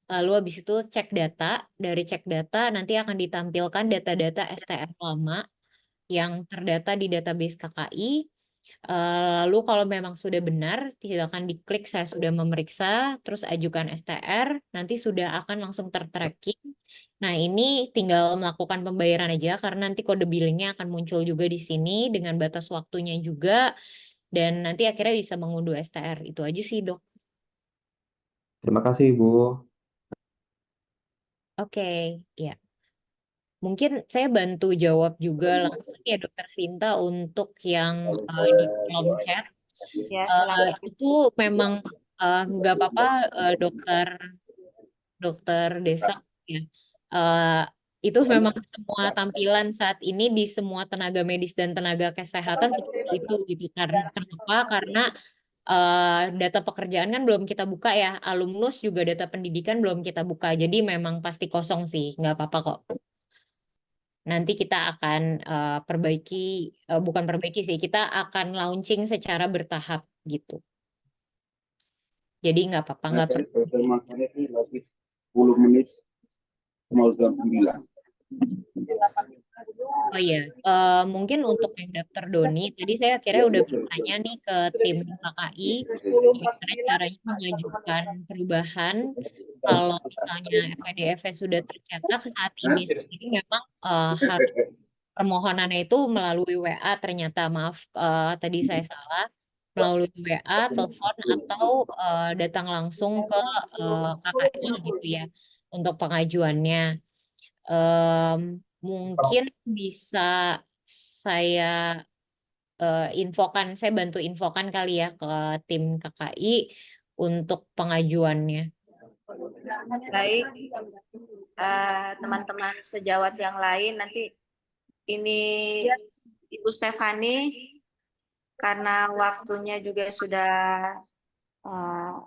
Lalu habis itu cek data. Dari cek data nanti akan ditampilkan data-data STR lama yang terdata di database KKI. Lalu kalau memang sudah benar, silakan diklik saya sudah memeriksa, terus ajukan STR, nanti sudah akan langsung tertracking. Nah, ini tinggal melakukan pembayaran aja karena nanti kode billingnya akan muncul juga di sini dengan batas waktunya juga, dan nanti akhirnya bisa mengunduh STR. Itu aja sih, Dok. Terima kasih Ibu. Oke, ya. Mungkin saya bantu jawab juga langsung ya, Dokter Sinta, untuk yang di kolom chat. Ya, silakan. Itu memang nggak apa-apa, dokter Desak ya. Eh, itu memang semua tampilan saat ini di semua tenaga medis dan tenaga kesehatan seperti itu gitu. Karena kenapa? Karena data pekerjaan kan belum kita buka ya. Alumnus juga data pendidikan belum kita buka. Jadi memang pasti kosong sih, nggak apa-apa kok. Nanti kita akan bukan perbaiki sih, kita akan launching secara bertahap gitu. Jadi nggak apa-apa, nggak perlu. 10 menit mau jam 9. Oh iya, mungkin untuk yang daftar Doni, tadi saya akhirnya udah bertanya nih ke tim KKI, gimana caranya mengajukan perubahan. Kalau misalnya PDF-nya sudah tercetak saat ini sendiri memang harus permohonannya itu melalui WA ternyata, maaf tadi saya salah, melalui WA, telepon, atau datang langsung ke KKI gitu ya untuk pengajuannya. Mungkin bisa saya saya bantu infokan kali ya ke tim KKI untuk pengajuannya. Baik, teman-teman sejawat yang lain, nanti ini Ibu Stefani, karena waktunya juga sudah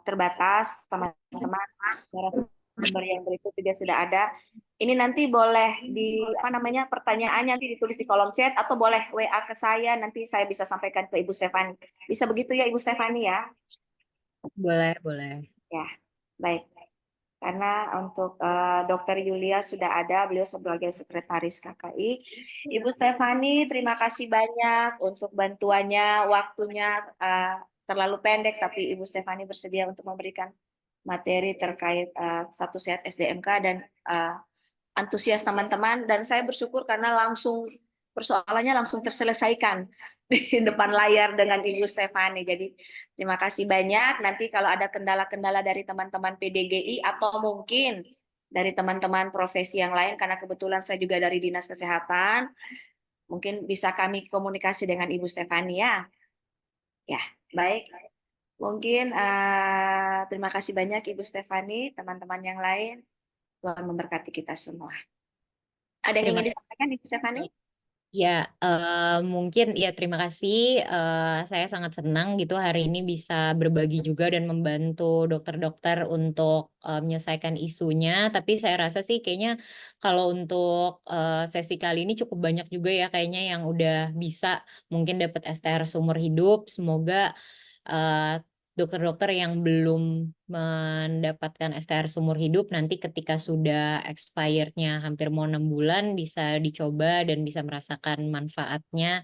terbatas, teman-teman, sumber yang berikut juga sudah ada. Ini nanti boleh pertanyaannya nanti ditulis di kolom chat atau boleh WA ke saya, nanti saya bisa sampaikan ke Ibu Stefani. Bisa begitu ya Ibu Stefani ya? Boleh, boleh. Ya, baik. Karena untuk Dr. Yulia sudah ada, beliau sebagai sekretaris KKI. Ibu Stefani, terima kasih banyak untuk bantuannya, waktunya terlalu pendek, tapi Ibu Stefani bersedia untuk memberikan materi terkait satu set SDMK dan antusias teman-teman. Dan saya bersyukur karena persoalannya langsung terselesaikan di depan layar dengan Ibu Stefani. Jadi terima kasih banyak. Nanti kalau ada kendala-kendala dari teman-teman PDGI atau mungkin dari teman-teman profesi yang lain, karena kebetulan saya juga dari Dinas Kesehatan, mungkin bisa kami komunikasi dengan Ibu Stefani ya. Ya, baik. Mungkin terima kasih banyak Ibu Stefani, teman-teman yang lain. Tuhan memberkati kita semua. Ada yang ingin disampaikan Ibu Stefani? Ya, mungkin ya terima kasih. Saya sangat senang gitu hari ini bisa berbagi juga dan membantu dokter-dokter untuk menyelesaikan isunya. Tapi saya rasa sih kayaknya kalau untuk sesi kali ini cukup banyak juga ya kayaknya yang udah bisa mungkin dapat STR seumur hidup. Semoga dokter-dokter yang belum mendapatkan STR seumur hidup nanti ketika sudah expirednya hampir mau 6 bulan bisa dicoba dan bisa merasakan manfaatnya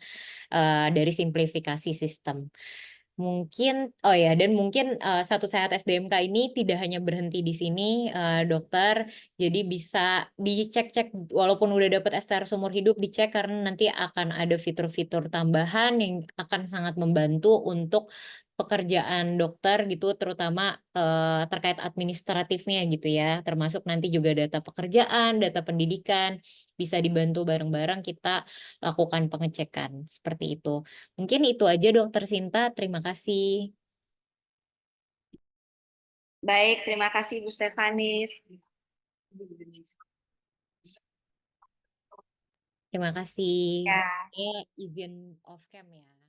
dari simplifikasi sistem. Mungkin, oh ya, dan mungkin Satu Sehat SDMK ini tidak hanya berhenti di sini, dokter. Jadi bisa dicek-cek, walaupun udah dapat STR seumur hidup, dicek karena nanti akan ada fitur-fitur tambahan yang akan sangat membantu untuk pekerjaan dokter gitu, terutama terkait administratifnya gitu ya, termasuk nanti juga data pekerjaan, data pendidikan, bisa dibantu bareng-bareng kita lakukan pengecekan seperti itu. Mungkin itu aja Dokter Sinta, terima kasih. Baik, terima kasih Ibu Stefanis. Terima kasih. Ya. Saya izin off cam ya.